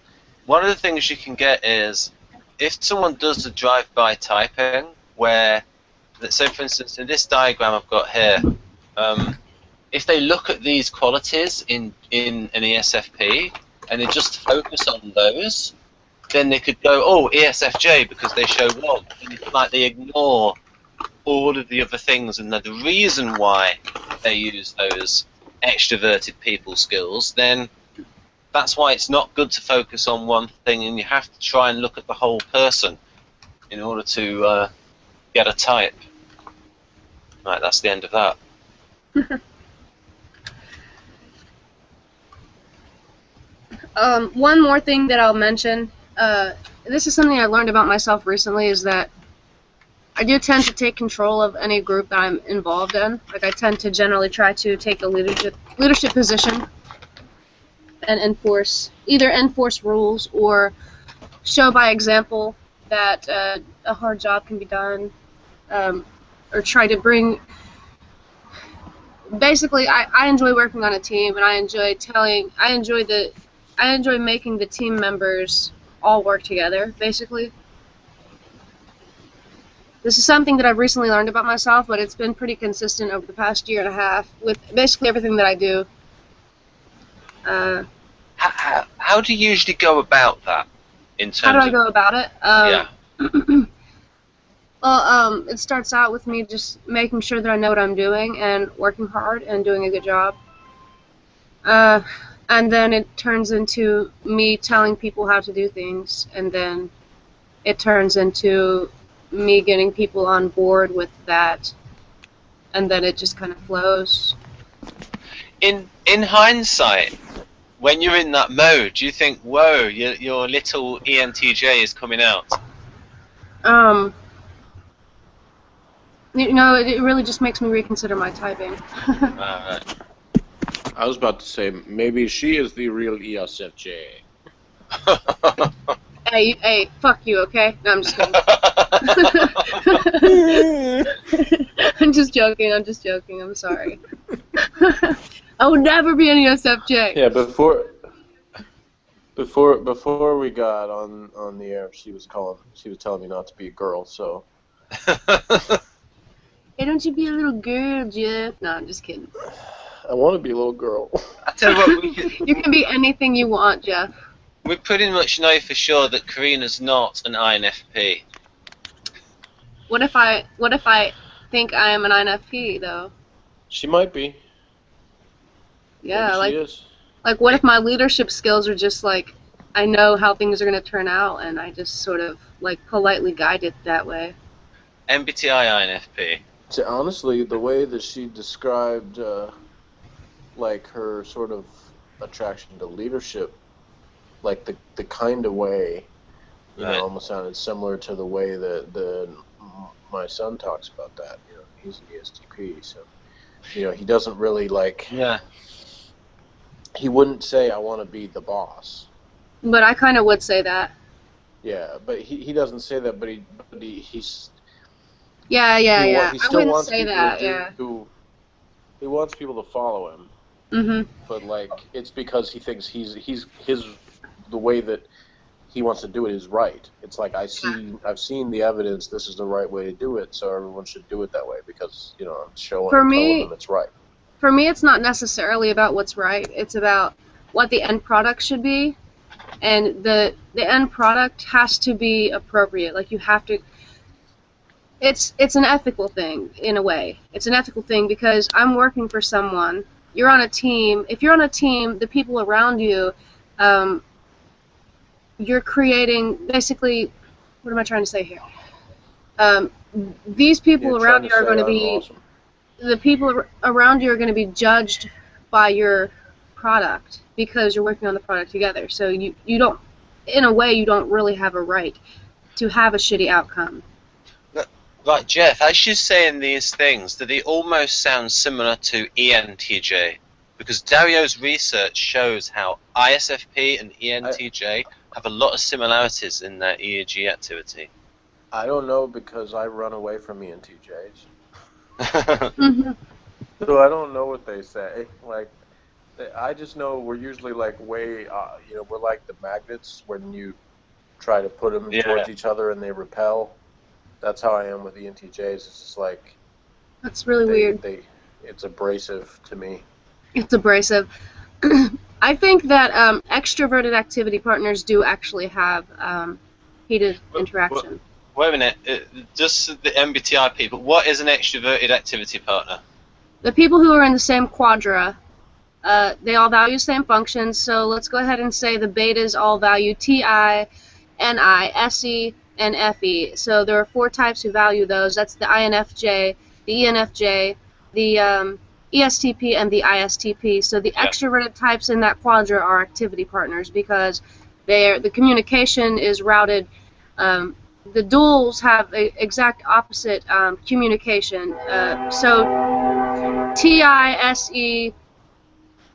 one of the things you can get is if someone does the drive-by typing, where, so for instance, in this diagram I've got here, if they look at these qualities in an ESFP and they just focus on those, then they could go, oh, ESFJ, because they show one. And it's like they ignore all of the other things, and the reason why they use those extroverted people skills, then that's why it's not good to focus on one thing, and you have to try and look at the whole person in order to get a type. Right, that's the end of that. One more thing that I'll mention, this is something I learned about myself recently, is that I do tend to take control of any group that I'm involved in. Like, I tend to generally try to take a leadership position and either enforce rules or show by example that a hard job can be done, or try to bring. Basically, I enjoy working on a team, and I enjoy making the team members all work together, basically. This is something that I've recently learned about myself, but it's been pretty consistent over the past year and a half with basically everything that I do. How do you usually go about that? In terms how do I go about it? Yeah. Well, it starts out with me just making sure that I know what I'm doing and working hard and doing a good job. And then it turns into me telling people how to do things, and then it turns into me getting people on board with that, and then it just kind of flows. In hindsight, when you're in that mode, do you think, whoa, your little ENTJ is coming out? It really just makes me reconsider my typing. Right. I was about to say, maybe she is the real ESFJ. Hey, fuck you, okay? No, I'm just kidding. I'm just joking, I'm sorry. I would never be an ESFJ. Yeah, before we got on the air, she was telling me not to be a girl, so Hey, don't you be a little girl, Jeff. No, I'm just kidding. I want to be a little girl. I tell you what, You can be anything you want, Jeff. we pretty much know for sure that Carrina's not an INFP. What if I think I am an INFP though? She might be. Yeah, Maybe she is. like what if my leadership skills are just like I know how things are gonna turn out and I just sort of like politely guide it that way. MBTI INFP. So honestly, the way that she described like her sort of attraction to leadership, like the kind of way, you Right. know, almost sounded similar to the way that my son talks about that. You know, he's an ESTP, so you know he doesn't really like. Yeah. He wouldn't say I want to be the boss. But I kind of would say that. Yeah, but he doesn't say that. But he's Yeah. he I still wouldn't wants say people that. to Yeah. do. He wants people to follow him. Mhm. But like it's because he thinks he's the way that he wants to do it is right. It's like I've seen the evidence. This is the right way to do it, so everyone should do it that way because you know I'm showing For and me- telling them it's right. For me, it's not necessarily about what's right. It's about what the end product should be, and the end product has to be appropriate. Like you have to. It's an ethical thing in a way. It's an ethical thing because I'm working for someone. You're on a team. If you're on a team, the people around you, you're creating basically. What am I trying to say here? These people Yeah, around trying you are say going to I'm be. awesome. The people around you are going to be judged by your product because you're working on the product together. So you don't, in a way, you don't really have a right to have a shitty outcome. Right, Jeff, as you're saying these things, do they almost sound similar to ENTJ? Because Dario's research shows how ISFP and ENTJ have a lot of similarities in their EEG activity. I don't know because I run away from ENTJs, Mm-hmm. so I don't know what they say. Like I just know we're usually like way, you know, we're like the magnets when you try to put them Yeah. towards each other and they repel. That's how I am with ENTJs. It's just like That's really weird. It's abrasive to me. It's abrasive. I think that extroverted activity partners do actually have heated interaction. Wait a minute, just the MBTI people, what is an extroverted activity partner? The people who are in the same quadra, they all value the same functions, so let's go ahead and say the betas all value TI, NI, SE, and FE. So there are 4 types who value those. That's the INFJ, the ENFJ, the ESTP, and the ISTP. So the extroverted types in that quadra are activity partners because the communication is routed. The duals have the exact opposite communication. So TI, SE,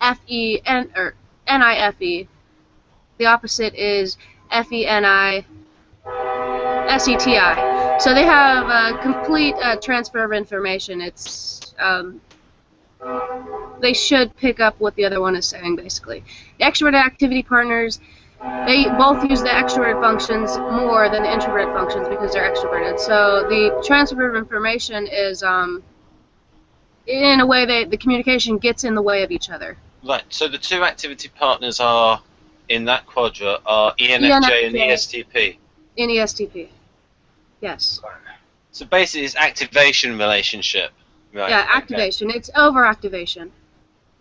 FE, or NIFE. The opposite is FENI, SETI. So they have a complete transfer of information. It's they should pick up what the other one is saying, basically. The extroverted activity partners, they both use the extroverted functions more than the introverted functions because they're extroverted. So the transfer of information is, in a way, the communication gets in the way of each other. Right, so the 2 activity partners are, in that quadra, are ENFJ and ESTP. In ESTP. Yes. So basically it's activation relationship. Right, Yeah, activation. Okay. It's overactivation.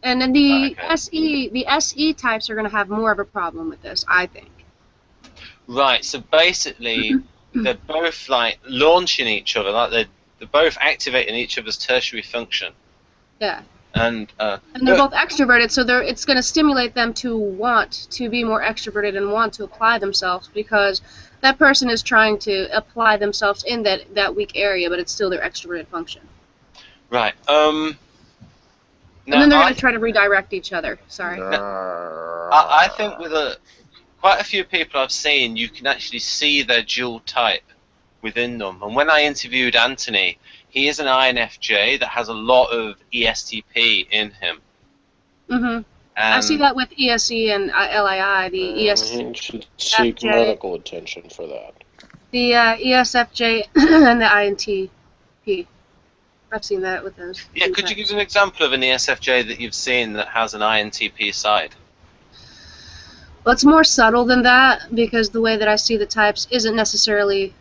And then the SE types are going to have more of a problem with this, I think. Right, so basically they're both like launching each other, like they're both activating each other's tertiary function. Yeah. And they're both extroverted, so it's going to stimulate them to want to be more extroverted and want to apply themselves because that person is trying to apply themselves in that weak area, but it's still their extroverted function. Right. And then they're going to try to redirect each other. Sorry. I think with quite a few people I've seen, you can actually see their dual type within them. And when I interviewed Anthony, he is an INFJ that has a lot of ESTP in him. Mm-hmm. I see that with ESE and LII, the He should seek medical attention for that. The ESFJ and the INTP. I've seen that with those. Yeah, could you give an example of an ESFJ that you've seen that has an INTP side? Well, it's more subtle than that, because the way that I see the types isn't necessarily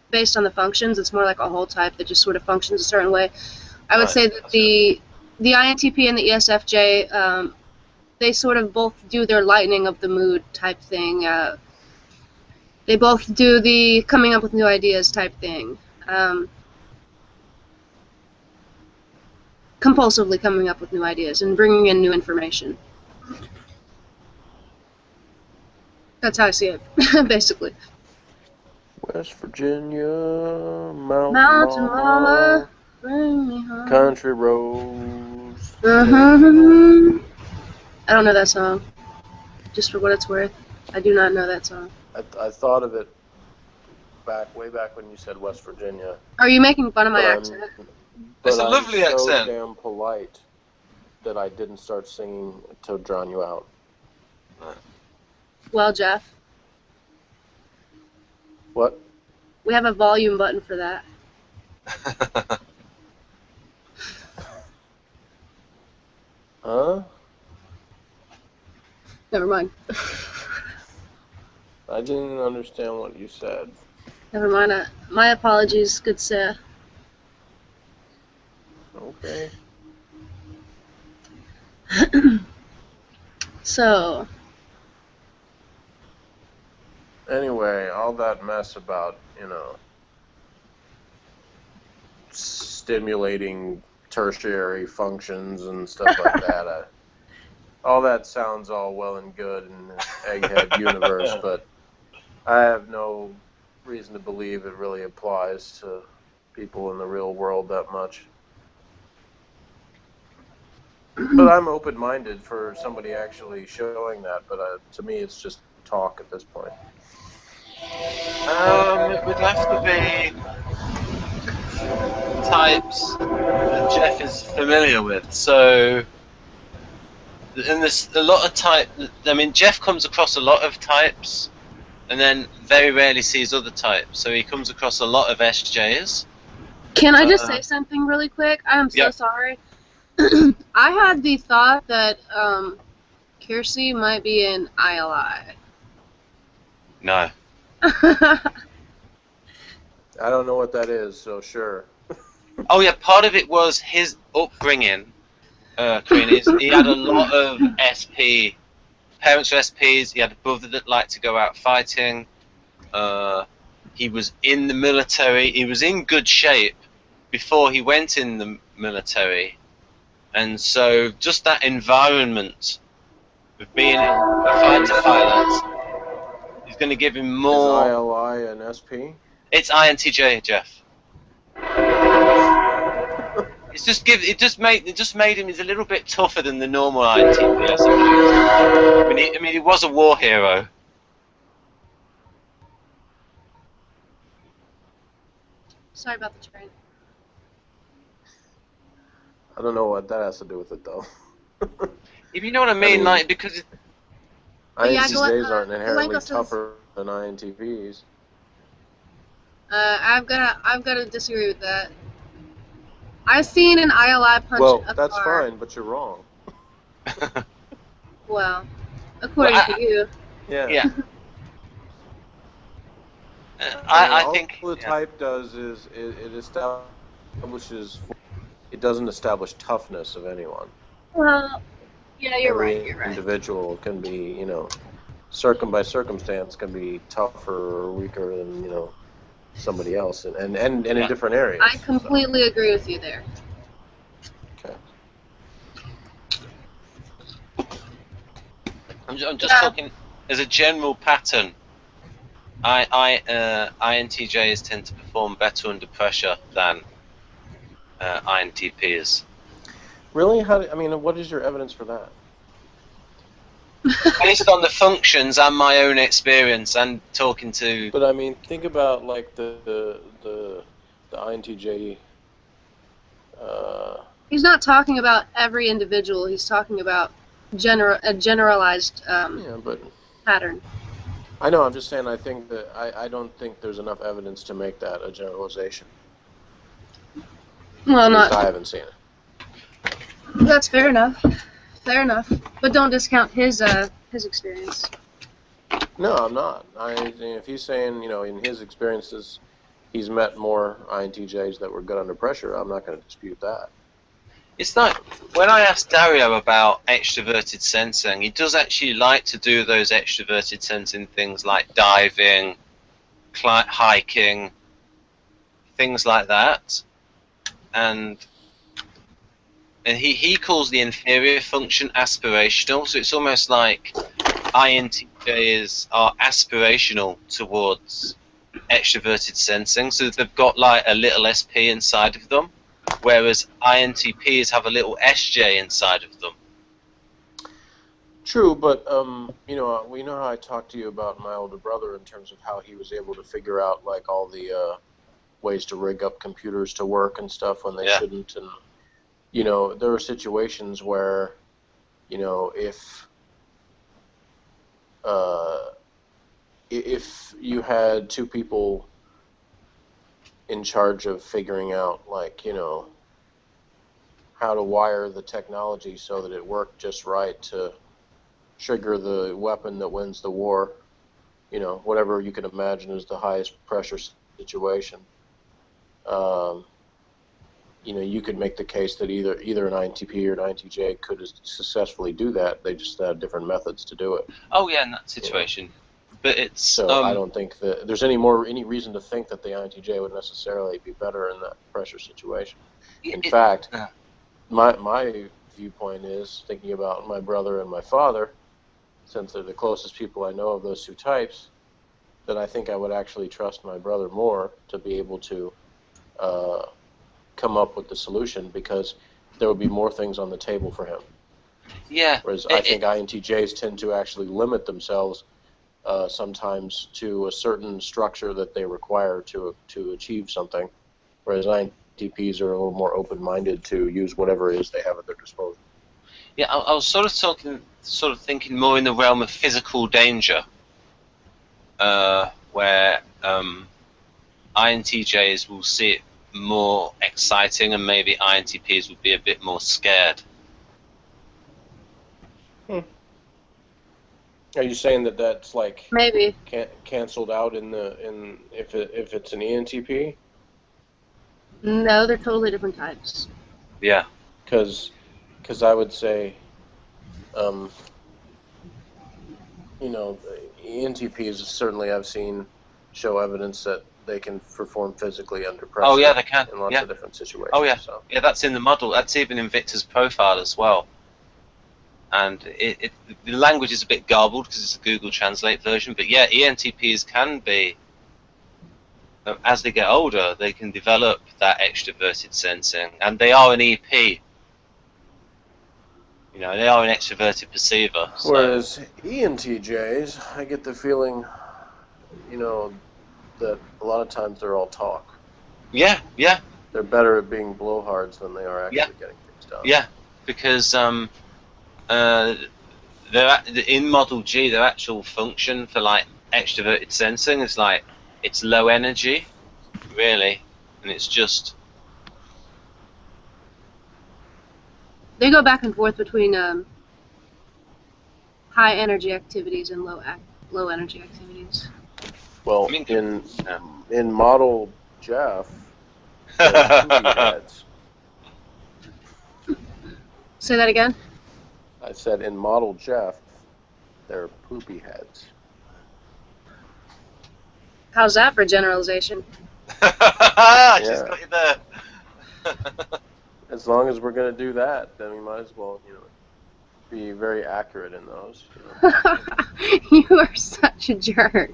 based on the functions. It's more like a whole type that just sort of functions a certain way. I would say that the INTP and the ESFJ, they sort of both do their lightening of the mood type thing. They both do the coming up with new ideas type thing. Compulsively coming up with new ideas and bringing in new information. That's how I see it, basically. West Virginia, Mountain Mama, bring me home. Country roads. I don't know that song. Just for what it's worth, I do not know that song. I thought of it way back when you said West Virginia. Are you making fun of my accent? It's a lovely accent. So damn polite that I didn't start singing to drown you out. Well, Jeff. What? We have a volume button for that. Huh? Never mind. I didn't understand what you said. Never mind. My apologies, good sir. Okay. So. Anyway, all that mess about, stimulating tertiary functions and stuff like that, all that sounds all well and good in the egghead universe, but I have no reason to believe it really applies to people in the real world that much. But I'm open-minded for somebody actually showing that, but to me it's just talk at this point. It would have to be types that Jeff is familiar with. So, and there's a lot of type. I mean, Jeff comes across a lot of types, and then very rarely sees other types. So he comes across a lot of SJs. Can I just say something really quick? I'm so sorry. I had the thought that Kiersey might be an ILI. No. I don't know what that is, so sure. Oh yeah, part of it was his upbringing. Carrina, he had a lot of SP. Parents were SPs. He had a brother that liked to go out fighting. He was in the military. He was in good shape before he went in the military. And so just that environment of being a fighter pilot is going to give him more. Is ILI an SP? It's INTJ, Jeff. It just made him. He's a little bit tougher than the normal INTP, I suppose. I mean, he was a war hero. Sorry about the train. I don't know what that has to do with it, though. If you know what I mean, like, because INTJs aren't inherently tougher than INTPs. I've got to disagree with that. I've seen an ILI punch a car. That's fine, but you're wrong. Well, according to you. Yeah. I think all the type does is it establishes. It doesn't establish toughness of anyone. Well, yeah, you're right. Every individual can be, by circumstance, can be tougher or weaker than, somebody else, and in different areas. I completely agree with you there. Okay. I'm just talking as a general pattern. INTJs tend to perform better under pressure than INTPs. Really? What is your evidence for that? based on the functions and my own experience and talking to. But I mean, think about like the INTJ. He's not talking about every individual. He's talking about a generalized Yeah, but pattern. I know. I'm just saying. I think that I don't think there's enough evidence to make that a generalization. Well, At least not. I haven't seen it. That's fair enough. Fair enough. But don't discount his experience. No, I'm not. If he's saying, in his experiences, he's met more INTJs that were good under pressure, I'm not going to dispute that. It's like when I asked Dario about extroverted sensing, he does actually like to do those extroverted sensing things like diving, hiking, things like that, and he calls the inferior function aspirational. So it's almost like INTJs are aspirational towards extroverted sensing, so they've got like a little SP inside of them, whereas INTPs have a little SJ inside of them. True, but we know how I talked to you about my older brother in terms of how he was able to figure out like all the ways to rig up computers to work and stuff when they shouldn't, and there are situations where if you had two people in charge of figuring out how to wire the technology so that it worked just right to trigger the weapon that wins the war, whatever you can imagine is the highest pressure situation, you could make the case that either an INTP or an INTJ could successfully do that. They just have different methods to do it. Oh yeah, in that situation. But it's so I don't think that there's any reason to think that the INTJ would necessarily be better in that pressure situation. In fact, my viewpoint is thinking about my brother and my father, since they're the closest people I know of those two types, that I think I would actually trust my brother more to be able to come up with the solution, because there would be more things on the table for him. Yeah. Whereas I think INTJs tend to actually limit themselves sometimes to a certain structure that they require to achieve something, whereas INTPs are a little more open-minded to use whatever it is they have at their disposal. Yeah, I was sort of thinking more in the realm of physical danger, where INTJs will see it more exciting, and maybe INTPs would be a bit more scared. Are you saying that that's like maybe canceled out if it's an ENTP? No, they're totally different types. Yeah. Because I would say, ENTPs certainly I've seen show evidence that they can perform physically under pressure. Oh yeah, they can. In lots of different situations. Oh yeah. So. Yeah, that's in the model. That's even in Victor's profile as well. And the language is a bit garbled because it's a Google Translate version. But yeah, ENTPs can be, as they get older, they can develop that extroverted sensing, and they are an EP. They are an extroverted perceiver. So. Whereas ENTJs, I get the feeling, that a lot of times they're all talk. Yeah, yeah. They're better at being blowhards than they are actually getting things done. Yeah, because in Model G, their actual function for like extroverted sensing is like it's low energy, really, and it's just they go back and forth between high energy activities and low energy activities. Well, in Model Jeff, they're poopy heads. Say that again? I said in Model Jeff, they're poopy heads. How's that for generalization? She's got you there. As long as we're going to do that, then we might as well, be very accurate in those. You are such a jerk.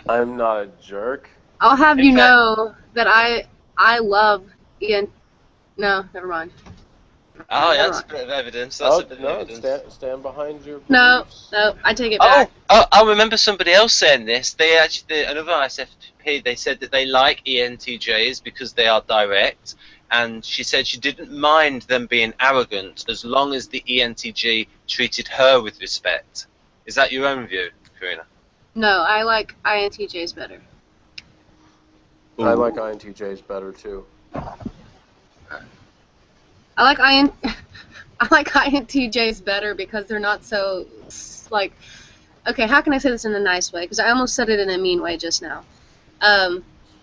I'm not a jerk. I'll have you know that I love Ian. No, never mind. Oh, yeah, Never that's a mind. bit of evidence. That's a bit of No, evidence. stand behind your No, beliefs. no, I take it Oh, back. I remember somebody else saying this. They actually, another ISFP, they said that they like ENTJs because they are direct, and she said she didn't mind them being arrogant as long as the ENTJ treated her with respect. Is that your own view, Carrina? No, I like INTJs better. I like Ooh. INTJs better too. I like I like INTJs better because they're not so like. Okay, how can I say this in a nice way? Because I almost said it in a mean way just now.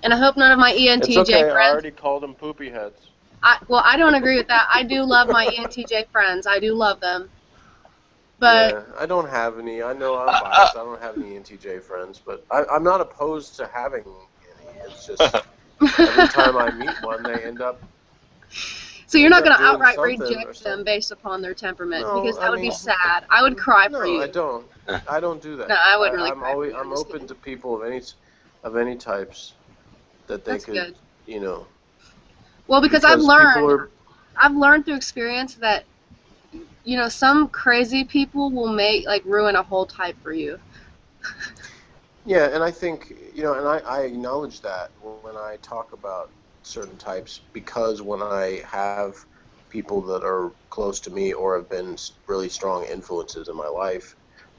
And I hope none of my It's ENTJ okay. I friends. already called them poopy heads. Well, I don't agree with that. I do love my ENTJ friends. I do love them. But Yeah, I don't have any. I know I'm Uh, biased. I don't have any NTJ friends, but I'm not opposed to having any. It's just every time I meet one, so they you're end not up going to doing outright something or reject them something. based upon their temperament No, because I that would be mean, sad. I would cry for no, I you. don't. I don't do No, that. I wouldn't really I'm cry for always you. I'm I'm just open kidding. to people of any types that they That's could, good. you know, Well, because because people are. I've learned through experience that some crazy people will ruin a whole type for you. Yeah, and I think, and I acknowledge that when I talk about certain types, because when I have people that are close to me or have been really strong influences in my life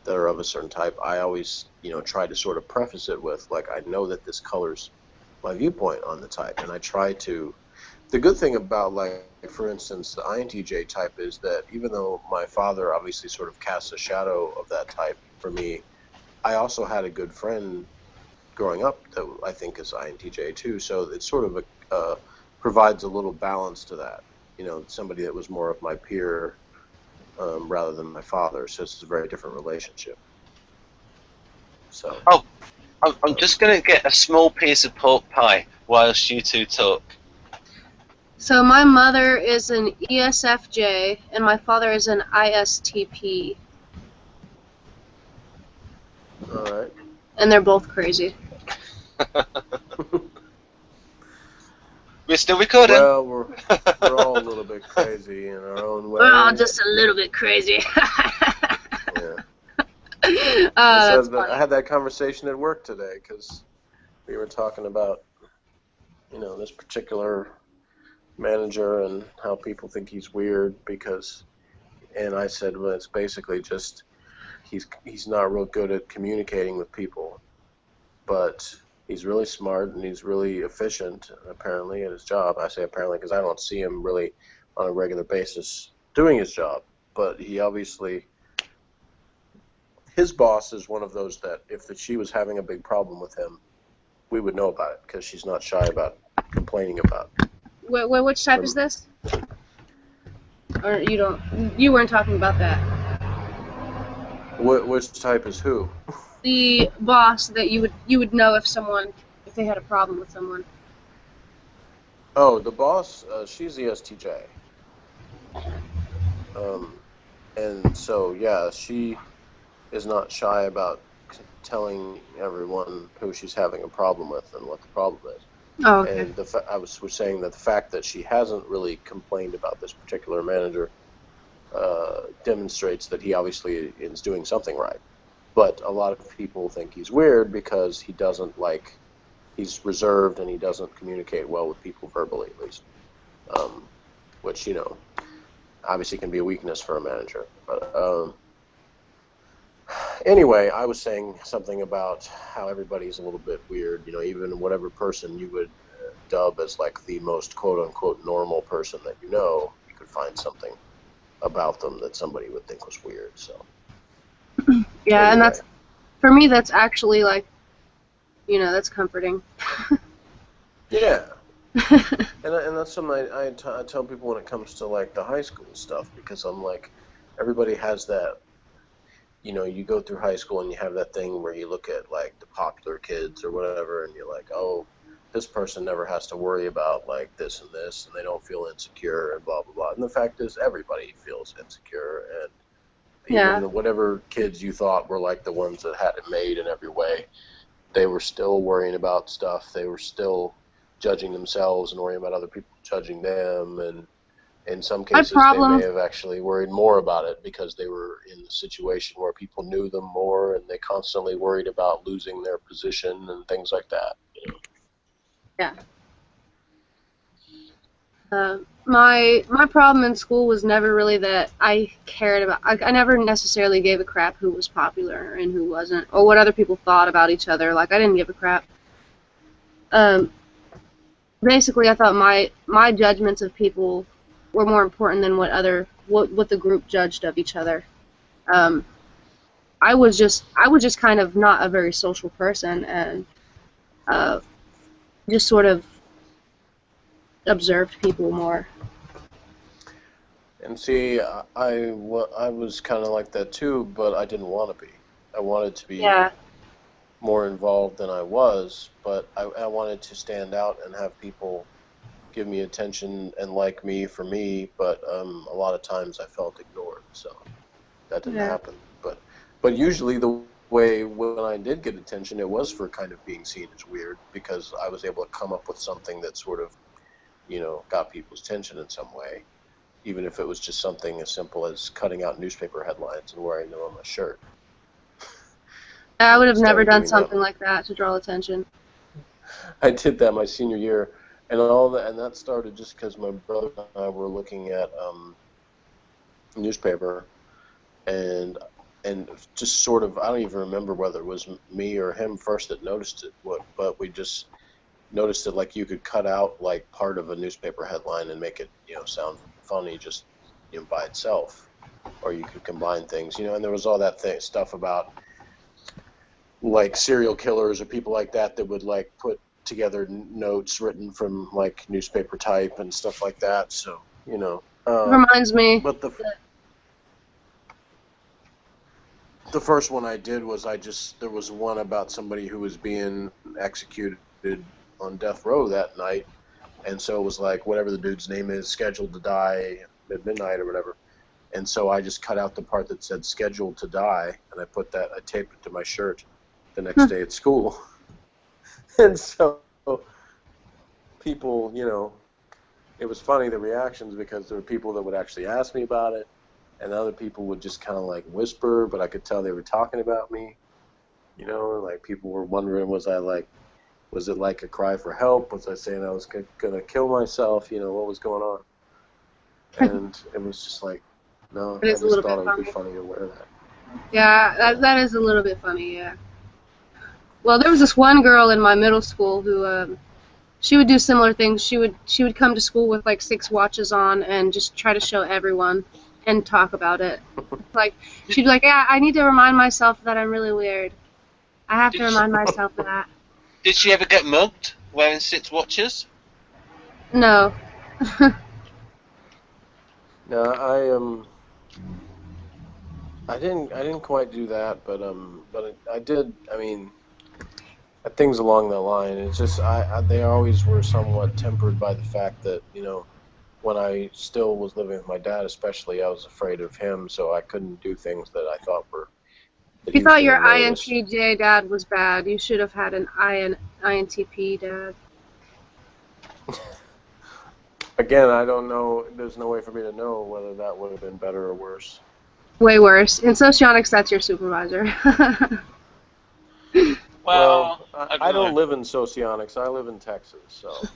that are of a certain type, I always, try to sort of preface it with, like, I know that this colors my viewpoint on the type, and I try to. The good thing about, like, for instance, the INTJ type is that even though my father obviously sort of casts a shadow of that type for me, I also had a good friend growing up that I think is INTJ too. So it sort of provides a little balance to that. Somebody that was more of my peer rather than my father. So it's a very different relationship. So. oh, I'm Um, just going to get a small piece of pork pie whilst you two talk. So my mother is an ESFJ and my father is an ISTP, all right. and they're both crazy. We're still recording. Well, we're all a little bit crazy in our own We're all way. just a little bit crazy. Yeah. That's I funny. had that conversation at work today because we were talking about this particular manager and how people think he's weird and I said, well, it's basically just he's not real good at communicating with people, but he's really smart and he's really efficient apparently at his job. I say apparently because I don't see him really on a regular basis doing his job, but he obviously his boss is one of those that if she was having a big problem with him, we would know about it because she's not shy about complaining about it. Which type is this? Or you don't? You weren't talking about that. Which type is who? The boss that you would know if they had a problem with someone. Oh, the boss, she's ESTJ. Um, and so, yeah, she is not shy about telling everyone who she's having a problem with and what the problem is. Oh, okay. And I was saying that the fact that she hasn't really complained about this particular manager demonstrates that he obviously is doing something right. But a lot of people think he's weird because he's reserved and he doesn't communicate well with people verbally, at least. Which, obviously can be a weakness for a manager. But anyway, I was saying something about how everybody's a little bit weird. Even whatever person you would dub as like the most quote unquote normal person that you could find something about them that somebody would think was weird. So Yeah, and anyway, that's for me. That's actually that's comforting. yeah. And that's something I tell people when it comes to like the high school stuff because I'm like, everybody has that. You go through high school and you have that thing where you look at like the popular kids or whatever, and you're like, oh, this person never has to worry about like this and this, and they don't feel insecure and blah blah blah. And the fact is, everybody feels insecure, and Yeah. even whatever kids you thought were like the ones that had it made in every way, they were still worrying about stuff. They were still judging themselves and worrying about other people judging them, In some My cases, they may problem, have actually worried more about it because they were in a situation where people knew them more and they constantly worried about losing their position and things like that. yeah. My problem in school was never really that I cared about. I never necessarily gave a crap who was popular and who wasn't, or what other people thought about each other. Like, I didn't give a crap. Um, Basically, I thought my judgments of people were more important than what the group judged of each other. Um, I was just kind of not a very social person, and uh, just sort of observed people more. And see, I was kind of like that too, but I didn't want to be. I wanted to be Yeah, more involved than I was, but I wanted to stand out and have people give me attention and like me for me, but a lot of times I felt ignored, so that didn't yeah. happen. But usually the way when I did get attention, it was for kind of being seen as weird because I was able to come up with something that sort of, got people's attention in some way, even if it was just something as simple as cutting out newspaper headlines and wearing them on my shirt. I would have never Started done doing something that. like that to draw attention. I did that my senior year, and that started just because my brother and I were looking at newspaper, and just sort of, I don't even remember whether it was me or him first that noticed it, but we just noticed that like you could cut out like part of a newspaper headline and make it sound funny just by itself, or you could combine things, and there was all that stuff about like serial killers or people like that would like put together notes written from like newspaper type and stuff like that. So It reminds me. but the first one I did was there was one about somebody who was being executed on death row that night, and so it was like whatever the dude's name is, scheduled to die at midnight or whatever. And so I just cut out the part that said scheduled to die, and I taped it to my shirt the next day at school. And so people, it was funny, the reactions, because there were people that would actually ask me about it, and other people would just kind of like whisper, but I could tell they were talking about me. Like people were wondering, was it like a cry for help? Was I saying I was going to kill myself? What was going on? And it was just like, no, It I is a just little thought bit it would be funny. funny to wear that. Yeah, that is a little bit funny. Yeah. Well, there was this one girl in my middle school who she would do similar things. She would come to school with like 6 watches on and just try to show everyone and talk about it. Like she'd be like, "Yeah, I need to remind myself that I'm really weird. I have to Did she, remind myself of that." did she ever get mugged wearing 6 watches? No. No, I didn't quite do that, but I did. I mean, things along that line. It's just they always were somewhat tempered by the fact that when I still was living with my dad, especially, I was afraid of him, so I couldn't do things that I thought that You he was thought going your to notice. INTJ dad was bad. You should have had an INTP dad. Again, I don't know. There's no way for me to know whether that would have been better or worse. Way worse. In socionics, that's your supervisor. Well, Well, I I don't don't know. live in Socionics. I live in Texas, so.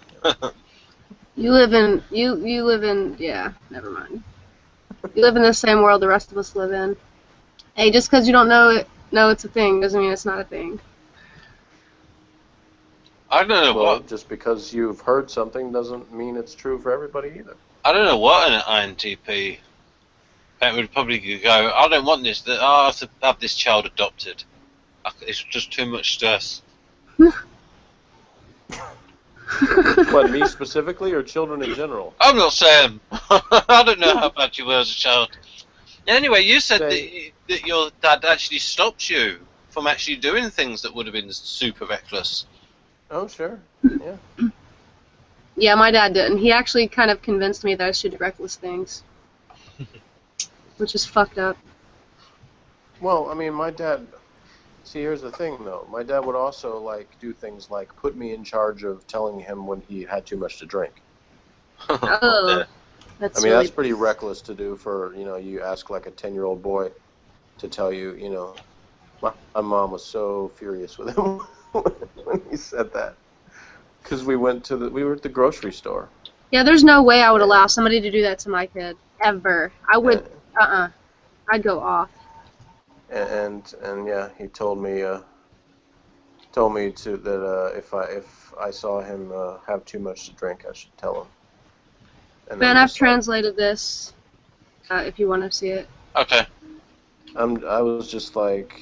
You live in yeah, never mind. You live in the same world the rest of us live in. Hey, just because you don't know it's a thing doesn't mean it's not a thing. I don't know Well, what just because you've heard something doesn't mean it's true for everybody either. an INTP parent would probably go. I don't want this. I have to have this child adopted. It's just too much stress. What, me specifically or children in general? I'm not saying. I don't know how bad you were as a child. Anyway, you said that your dad actually stopped you from actually doing things that would have been super reckless. Oh, sure. Yeah. Yeah, my dad didn't. He actually kind of convinced me that I should do reckless things, which is fucked up. Well, I mean, my dad. See, here's the thing, though. My dad would also like do things like put me in charge of telling him when he had too much to drink. Oh, Yeah. That's I mean, really... that's pretty reckless to do for, you ask like a 10-year-old boy to tell you, my mom was so furious with him when he said that. Because we were at the grocery store. Yeah, there's no way I would allow somebody to do that to my kid. Ever. I would, I'd go off. And yeah, he told me that if I saw him have too much to drink, I should tell him. And Ben, I've translated this, if you want to see it. Okay. I was just like,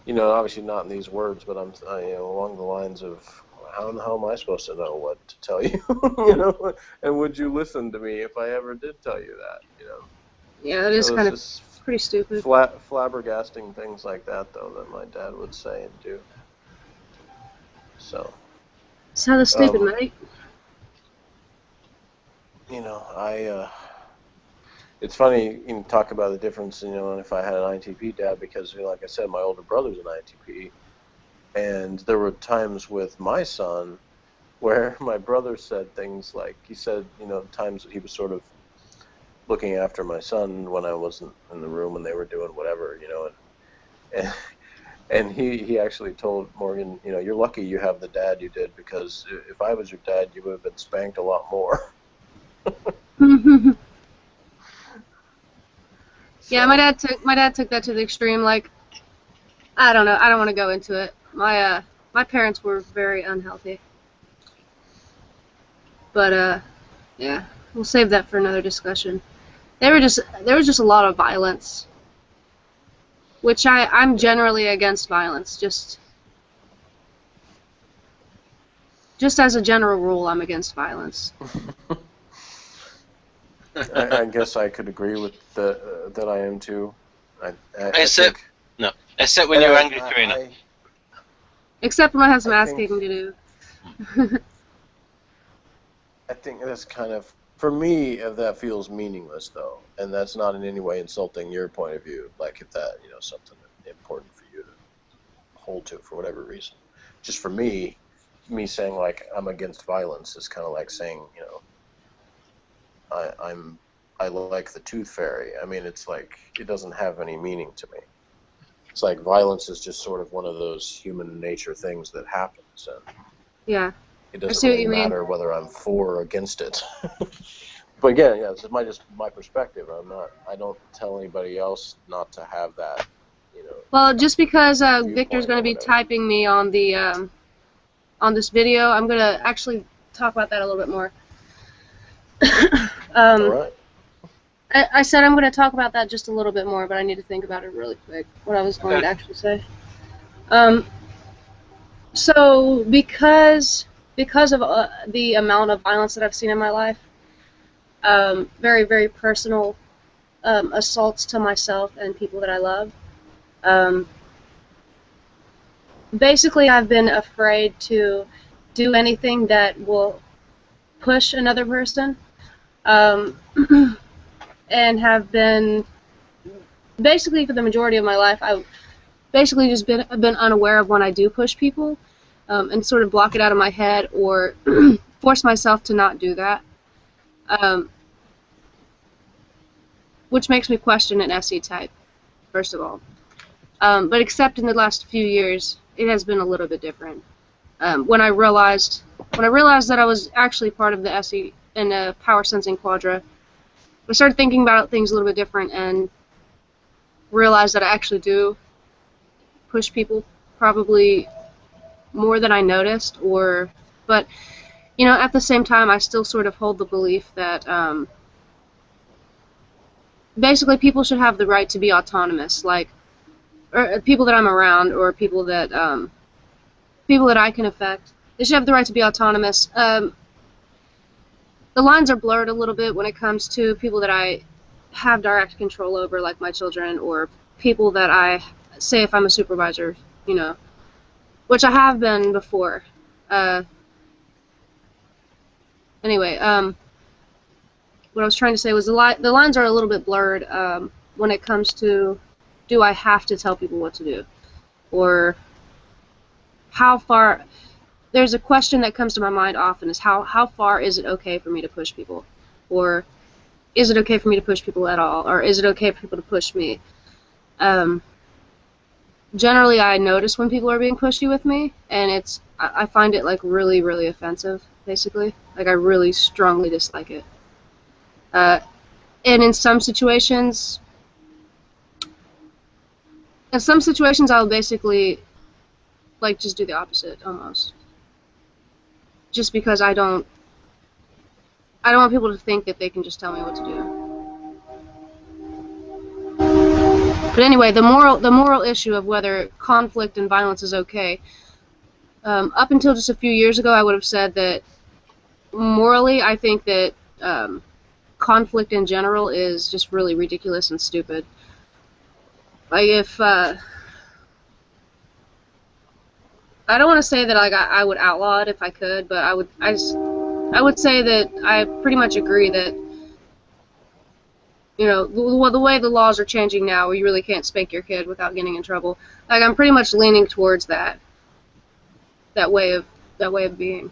obviously not in these words, but I'm along the lines of, how in the hell am I supposed to know what to tell you? And would you listen to me if I ever did tell you that? Yeah, that is kind of pretty stupid. Flabbergasting things like that, though, that my dad would say and do. So. Sounds stupid, mate. It's funny you talk about the difference, if I had an INTP dad, because, like I said, my older brother's an INTP, and there were times with my son where my brother said things like, he said, times that he was sort of looking after my son when I wasn't in the room and they were doing whatever, and he actually told Morgan, you're lucky you have the dad you did, because if I was your dad, you would have been spanked a lot more. Yeah, my dad took that to the extreme. Like, I don't know. I don't want to go into it. My parents were very unhealthy. But yeah, we'll save that for another discussion. There was just a lot of violence, which I'm generally against violence. Just as a general rule, I'm against violence. I guess I could agree with that I am too. Except when you're angry, Carrina. Except when I have some ass kicking to do. I think that's kind of, for me, if that feels meaningless, though, and that's not in any way insulting your point of view, like if that, something important for you to hold to for whatever reason. Just for me saying, like, I'm against violence is kind of like saying, I like the Tooth Fairy. I mean, it's like, it doesn't have any meaning to me. It's like violence is just sort of one of those human nature things that happens, and yeah, it doesn't really matter whether I'm for or against it. But again, yeah, this is my perspective. I don't tell anybody else not to have that, Well, just because Victor's going to be typing me on the on this video, I'm going to actually talk about that a little bit more. All right. I said I'm going to talk about that just a little bit more, but I need to think about it really quick, what I was going to actually say. So because of the amount of violence that I've seen in my life, very, very personal assaults to myself and people that I love, basically I've been afraid to do anything that will push another person. And have been, basically for the majority of my life, I've basically just been unaware of when I do push people, and sort of block it out of my head or force myself to not do that, which makes me question an SE type, first of all. But except in the last few years, it has been a little bit different. When I realized that I was actually part of the SE in the power sensing quadra, I started thinking about things a little bit different and realized that I actually do push people, probably more than I noticed, but at the same time I still sort of hold the belief that basically people should have the right to be autonomous, like, or people that I'm around or people that I can affect, they should have the right to be autonomous. The lines are blurred a little bit when it comes to people that I have direct control over, like my children, or people that I say if I'm a supervisor, which I have been before. Anyway, what I was trying to say was the lines are a little bit blurred when it comes to, do I have to tell people what to do, or how far. There's a question that comes to my mind often is how far is it okay for me to push people, or is it okay for me to push people at all, or is it okay for people to push me? Generally, I notice when people are being pushy with me, and I find it like really, really offensive. Basically, like I really strongly dislike it. And in some situations, I'll basically like just do the opposite almost, just because I don't want people to think that they can just tell me what to do. But anyway, the moral issue of whether conflict and violence is okay. Up until just a few years ago, I would have said that morally, I think that conflict in general is just really ridiculous and stupid. Like if I don't want to say that like I would outlaw it if I could, but I would say that I pretty much agree that, you know, the way the laws are changing now, where you really can't spank your kid without getting in trouble. Like I'm pretty much leaning towards that way of being.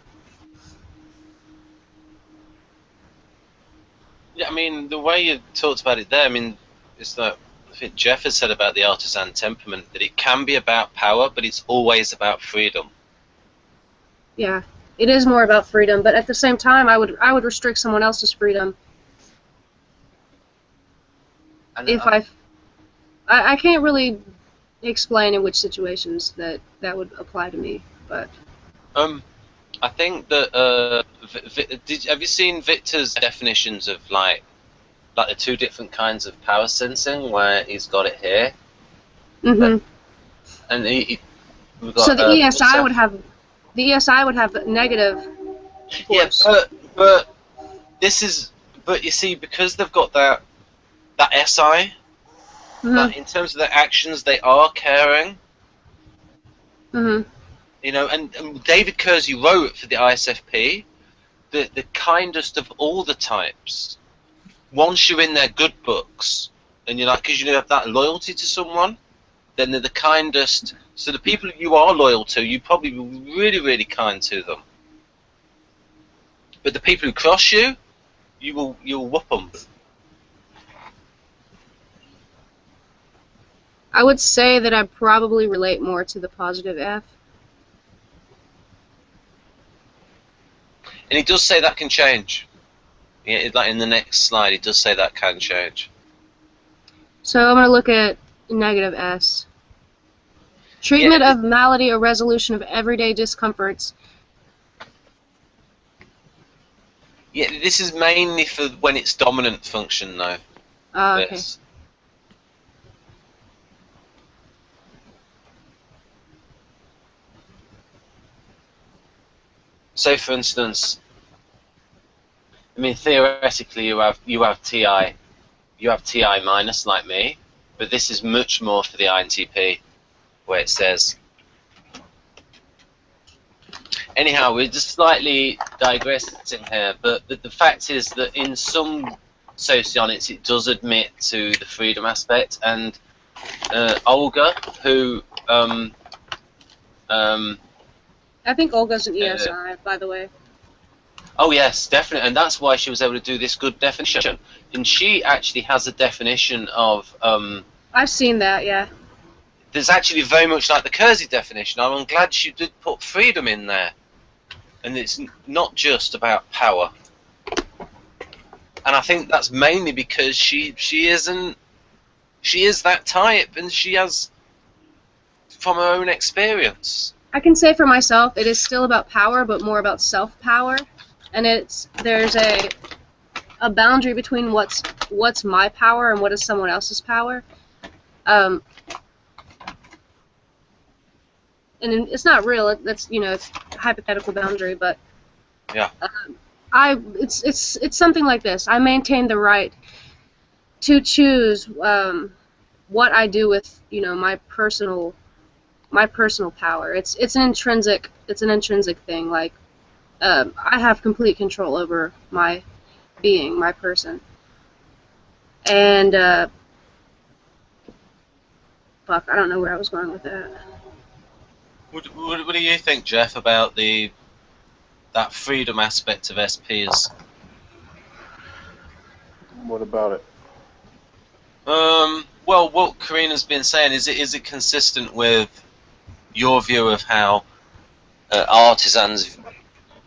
Yeah, I mean, the way you talked about it there, I mean, it's that I think Jeff has said about the artisan temperament, that it can be about power, but it's always about freedom. Yeah, it is more about freedom, but at the same time, I would restrict someone else's freedom. And if I can't really explain in which situations that would apply to me, but I think that have you seen Victor's definitions of like the two different kinds of power sensing, where he's got it here, and we've got, so the ESI would have negative force. Yeah, but this is, but you see, because they've got that SI, that in terms of their actions, they are caring. You know, and David Kersey wrote for the ISFP, the kindest of all the types. Once you're in their good books, and you're like, because you have that loyalty to someone, then they're the kindest. So the people you are loyal to, you probably be really, really kind to them. But the people who cross you, you'll whoop them. I would say that I probably relate more to the positive F. And he does say that can change. Yeah, like in the next slide, he does say that can change. So I'm going to look at negative S. Treatment of malady or resolution of everyday discomforts. Yeah, this is mainly for when it's dominant function, though. Okay. So, for instance, I mean, theoretically, you have TI, minus like me, but this is much more for the INTP, where it says. Anyhow, we're just slightly digressing here, but the fact is that in some socionics it does admit to the freedom aspect, and Olga, who I think Olga's an ESI, by the way. Oh yes, definitely, and that's why she was able to do this good definition. And she actually has a definition of. I've seen that, yeah. There's actually very much like the Kersey definition. I'm glad she did put freedom in there, and it's not just about power. And I think that's mainly because she is that type, and she has, from her own experience. I can say for myself, it is still about power, but more about self-power, and there's a boundary between what's my power and what is someone else's power. And it's not real. That's, you know, it's a hypothetical boundary, but yeah. It's something like this. I maintain the right to choose what I do with, you know, my personal power. It's an intrinsic thing. Like I have complete control over my being, my person. And fuck, I don't know where I was going with that. What do you think, Jeff, about that freedom aspect of SPs? What about it? Well, what Carrina's been saying is it consistent with your view of how artisans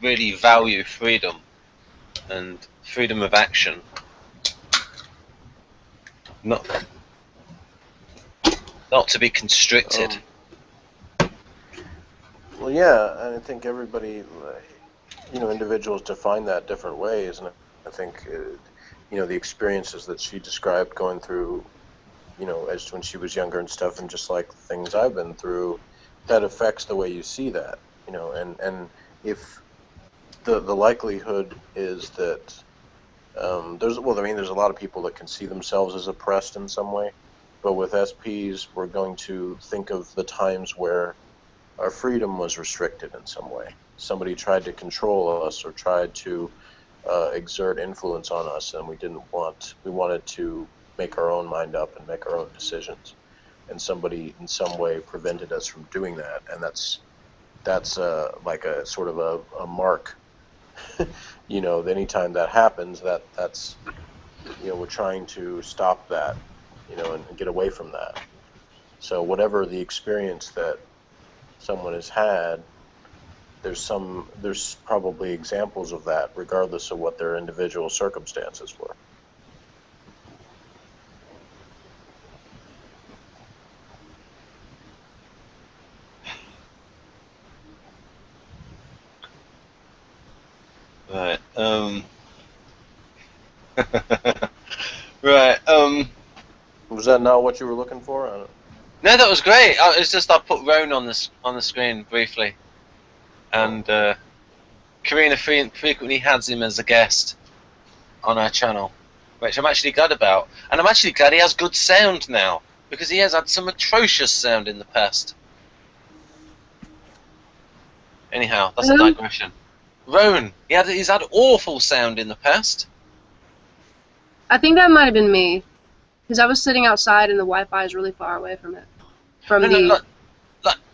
really value freedom and freedom of action, not to be constricted. Well, yeah, and I think everybody, individuals define that different ways, and I think, the experiences that she described going through, as when she was younger and stuff, and just like the things I've been through, that affects the way you see that, and if the likelihood is that there's a lot of people that can see themselves as oppressed in some way, but with SPs, we're going to think of the times where our freedom was restricted in some way. Somebody tried to control us or tried to exert influence on us, and we wanted to make our own mind up and make our own decisions. And somebody in some way prevented us from doing that, and that's like a sort of a mark. Anytime that happens, that's we're trying to stop that, and get away from that. So whatever the experience that someone has had, there's probably examples of that, regardless of what their individual circumstances were. Right. Right. Was that not what you were looking for? No, that was great. It's just I put Roan on the screen briefly, and Carrina frequently has him as a guest on our channel, which I'm actually glad about, and I'm actually glad he has good sound now, because he has had some atrocious sound in the past. Anyhow, that's a digression. Roan, he's had awful sound in the past. I think that might have been me, because I was sitting outside and the Wi-Fi is really far away from it.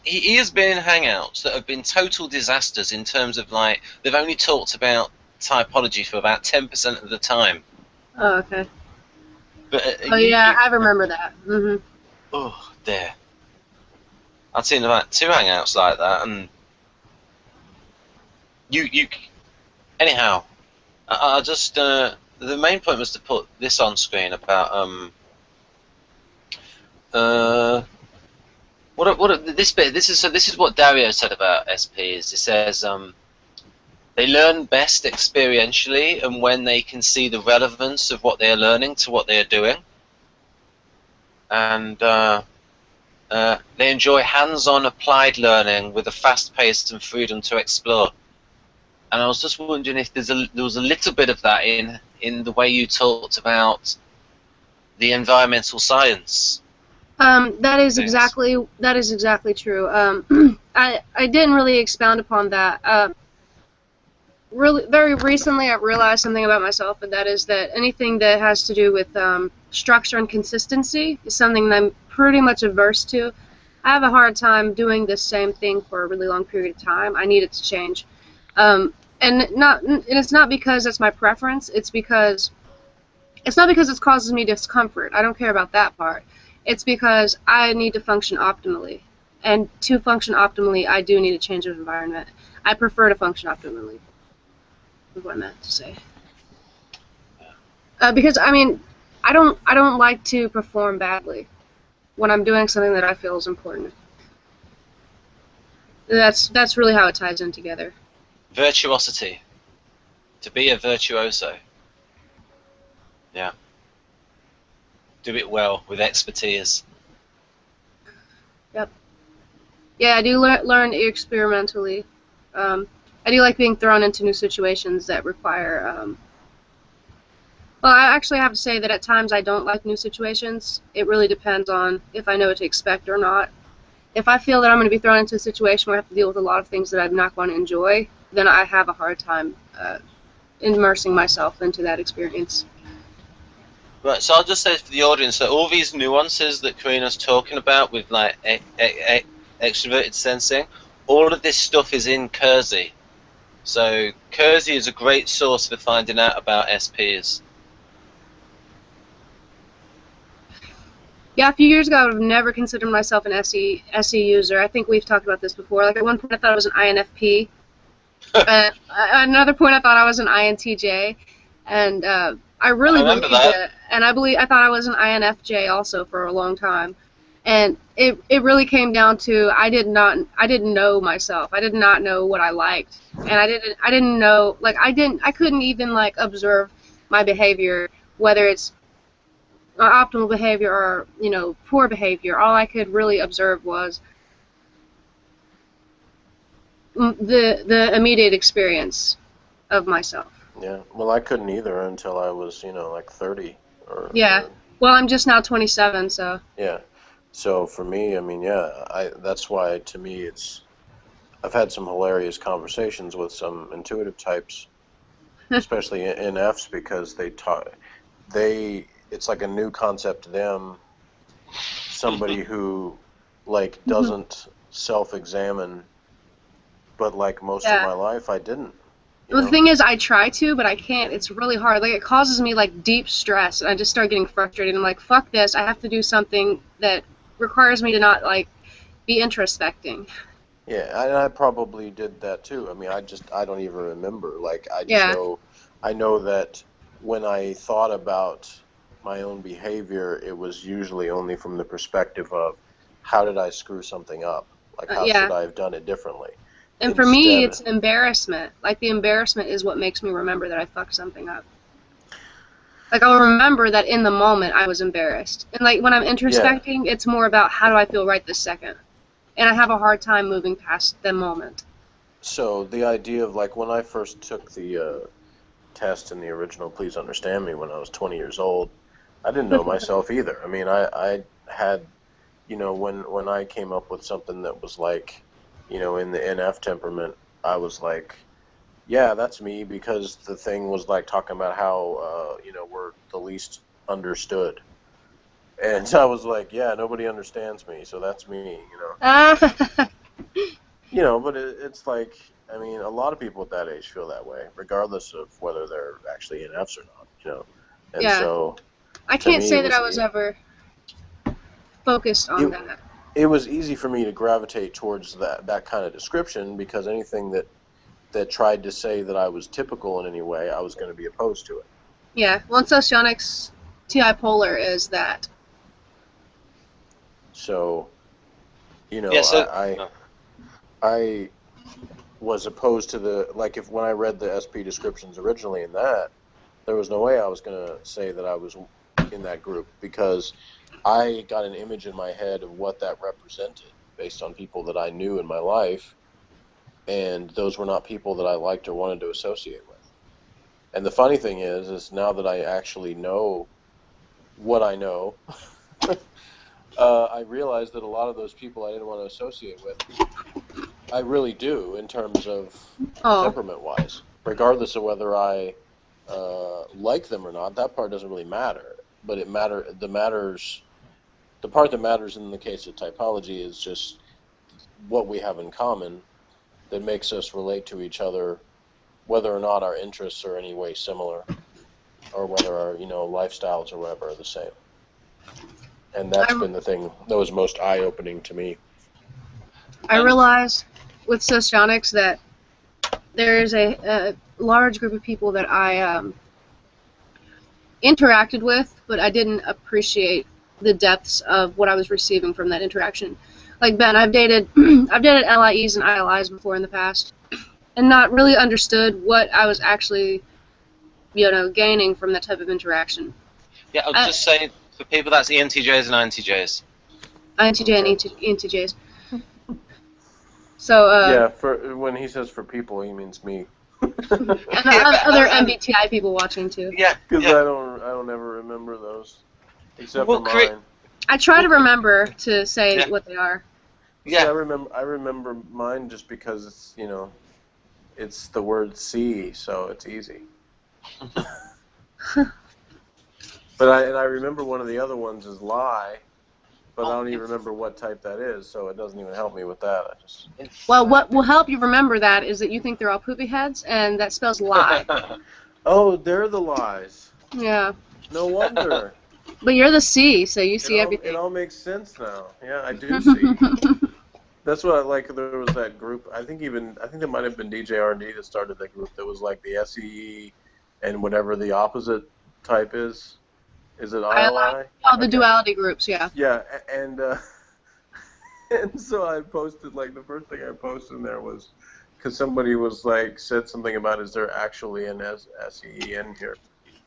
He has been in Hangouts that have been total disasters in terms of, like, they've only talked about typology for about 10% of the time. Oh, okay. But, I remember that. Mm-hmm. Oh, dear. I've seen about 2 Hangouts like that, and anyhow, I just, the main point was to put this on screen about, this bit. This is what Dario said about SPs. He says they learn best experientially and when they can see the relevance of what they are learning to what they are doing, and they enjoy hands-on applied learning with a fast pace and freedom to explore. And I was just wondering if there was a little bit of that in the way you talked about the environmental science. That is exactly true. I didn't really expound upon that. Really, very recently, I've realized something about myself, and that is that anything that has to do with structure and consistency is something that I'm pretty much averse to. I have a hard time doing the same thing for a really long period of time. I need it to change, and it's not because that's my preference. It's not because it causes me discomfort. I don't care about that part. It's because I need to function optimally. And to function optimally, I do need a change of environment. I prefer to function optimally, is what I meant to say. Because, I mean, I don't like to perform badly when I'm doing something that I feel is important. That's really how it ties in together. Virtuosity. To be a virtuoso. Yeah. Do it well with expertise. Yep. Yeah, I do learn experimentally. I do like being thrown into new situations that require. Well, I actually have to say that at times I don't like new situations. It really depends on if I know what to expect or not. If I feel that I'm going to be thrown into a situation where I have to deal with a lot of things that I'm not going to enjoy, then I have a hard time immersing myself into that experience. Right, so I'll just say for the audience that all these nuances that Carrina's talking about with, like, extroverted sensing, all of this stuff is in Kersey. So Kersey is a great source for finding out about SPs. Yeah, a few years ago, I would have never considered myself an SE user. I think we've talked about this before. Like, at one point, I thought I was an INFP. At another point, I thought I was an INTJ. And I really I remember believed that. it. And I thought I was an INFJ also for a long time. And it really came down to I didn't know myself. I did not know what I liked. And I didn't know, like, I couldn't even, like, observe my behavior, whether it's optimal behavior or, you know, poor behavior. All I could really observe was the immediate experience of myself. Yeah. Well, I couldn't either until I was, you know, like 30 or. Yeah. Well, I'm just now 27, so. Yeah. So for me, I mean, yeah, that's why to me I've had some hilarious conversations with some intuitive types, especially in Fs, because it's like a new concept to them. Somebody who like doesn't self-examine, but like most of my life I didn't. Well, the thing is, I try to, but I can't. It's really hard. Like, it causes me, like, deep stress, and I just start getting frustrated. I'm like, fuck this. I have to do something that requires me to not, like, be introspecting. Yeah, and I probably did that too. I mean, I don't even remember. Like, I know that when I thought about my own behavior, it was usually only from the perspective of how did I screw something up? Like, how should I have done it differently? And for me, it's an embarrassment. Like, the embarrassment is what makes me remember that I fucked something up. Like, I'll remember that in the moment I was embarrassed. And, like, when I'm introspecting, it's more about how do I feel right this second. And I have a hard time moving past the moment. So the idea of, like, when I first took the test in the original Please Understand Me when I was 20 years old, I didn't know myself either. I mean, I had, you know, when I came up with something that was like, you know, in the NF temperament, I was like, yeah, that's me, because the thing was like talking about how, you know, we're the least understood. And so I was like, yeah, nobody understands me, so that's me, you know. You know, but it's like, I mean, a lot of people at that age feel that way, regardless of whether they're actually NFs or not, you know. And so I can't say that I was ever focused on that. It was easy for me to gravitate towards that kind of description, because anything that tried to say that I was typical in any way, I was going to be opposed to it. Yeah, well, in socionics, TI polar is that. So, you know, I was opposed to the, like, when I read the SP descriptions originally in that, there was no way I was going to say that I was in that group, because I got an image in my head of what that represented based on people that I knew in my life, and those were not people that I liked or wanted to associate with. And the funny thing is now that I actually know what I know, I realized that a lot of those people I didn't want to associate with, I really do, in terms of temperament-wise. Regardless of whether I like them or not, that part doesn't really matter. But the part that matters in the case of typology is just what we have in common that makes us relate to each other, whether or not our interests are any way similar, or whether our, you know, lifestyles or whatever are the same. And that's been the thing that was most eye-opening to me. I realize with socionics that there is a large group of people that I interacted with, but I didn't appreciate the depths of what I was receiving from that interaction. Like, Ben, I've dated LIEs and ILIs before in the past, and not really understood what I was actually, you know, gaining from that type of interaction. Yeah, I'll just say, for people, that's ENTJs and INTJs. INTJ and ENTJs. So, yeah, for when he says for people, he means me. And other MBTI people watching too. Yeah, because I don't ever remember those, except for mine. I try to remember to say what they are. Yeah, I remember mine just because it's, you know, it's the word C, so it's easy. But I remember one of the other ones is lie, but I don't even remember what type that is, so it doesn't even help me with that. Well, what will help you remember that is that you think they're all poopy heads, and that spells lie. Oh, they're the lies. Yeah. No wonder. But you're the C, so you It see all, everything. it all makes sense now. Yeah, I do see. That's what I like. There was that group. I think there might have been DJ R&D that started that group. That was like the SEE and whatever the opposite type is. Is it ILI? All the Okay. duality groups, yeah. Yeah, and and so I posted, like, the first thing I posted in there was because somebody was like said something about, is there actually an SEE in here?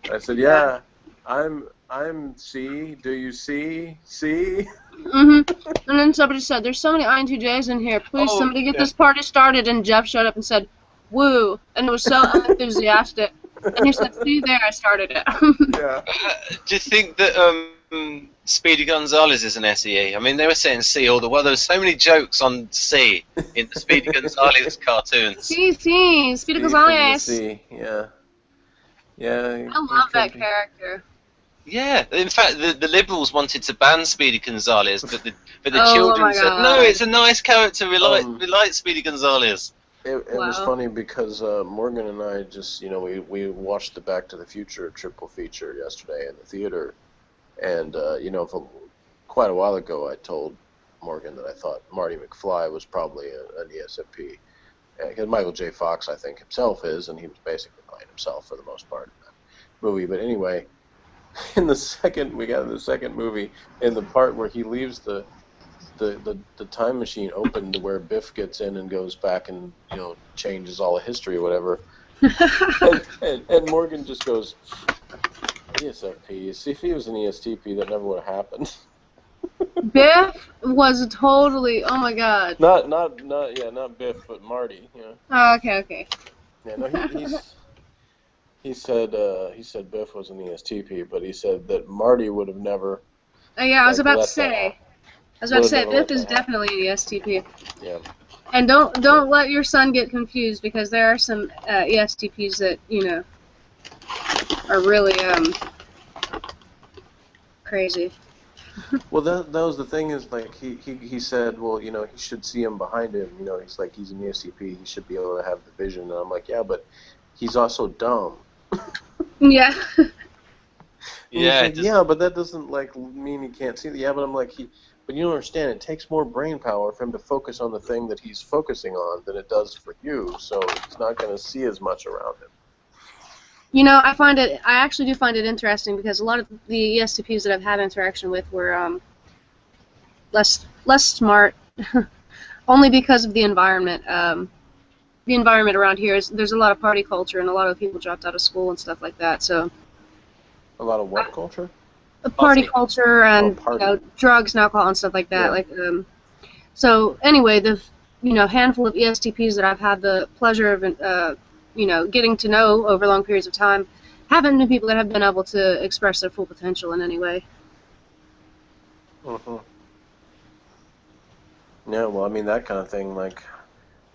And I said, yeah, I'm C. Do you see? See? And then somebody said, "There's so many INTJs in here. Please, Oh, somebody get yeah. this party started." And Jeff showed up and said, "Woo!" And it was so unenthusiastic. And he said, "See there, I started it." Yeah. Do you think that Speedy Gonzales is an SEE? I mean, they were saying C all the while. There were so many jokes on C in the Speedy Gonzales cartoons. See, Speedy Steve from the Gonzales. C. Yeah. Yeah. I love that character. Yeah, in fact, the Liberals wanted to ban Speedy Gonzales, but the Oh children my said, God. no, it's a nice character. We like Speedy Gonzales. It was Wow. funny because Morgan and I just, we watched the Back to the Future triple feature yesterday in the theater, and from quite a while ago I told Morgan that I thought Marty McFly was probably an ESFP, because Michael J. Fox, I think, himself is, and he was basically playing himself for the most part in that movie. But anyway, we got in the second movie, in the part where he leaves the time machine open to where Biff gets in and goes back and changes all the history or whatever, and Morgan just goes, ESFP. See, if he was an ESTP, that never would have happened. Biff was totally. Oh my God. Not Biff, but Marty. Yeah. Oh, okay. Yeah. No, he said Biff was an ESTP, but he said that Marty would have never. Yeah, I was about to let that say. happen. Biff is definitely an ESTP. Yeah. And don't let your son get confused, because there are some ESTPs that are really crazy. Well, that was the thing, is like he said, well, he should see him behind him. He's like, he's an ESTP. He should be able to have the vision. And I'm like, yeah, but he's also dumb. Yeah. Yeah, like, yeah, but that doesn't mean he can't see. Yeah, but I'm like, but you don't understand. It takes more brain power for him to focus on the thing that he's focusing on than it does for you. So he's not going to see as much around him. I actually do find it interesting, because a lot of the ESTPs that I've had interaction with were less smart, only because of the environment. The environment around here there's a lot of party culture, and a lot of people dropped out of school and stuff like that. So A lot of what culture? party culture and drugs and alcohol and stuff like that. Yeah. So anyway, the handful of ESTPs that I've had the pleasure of getting to know over long periods of time haven't been people that have been able to express their full potential in any way. Mm-hmm. Yeah, well, I mean, that kind of thing, like,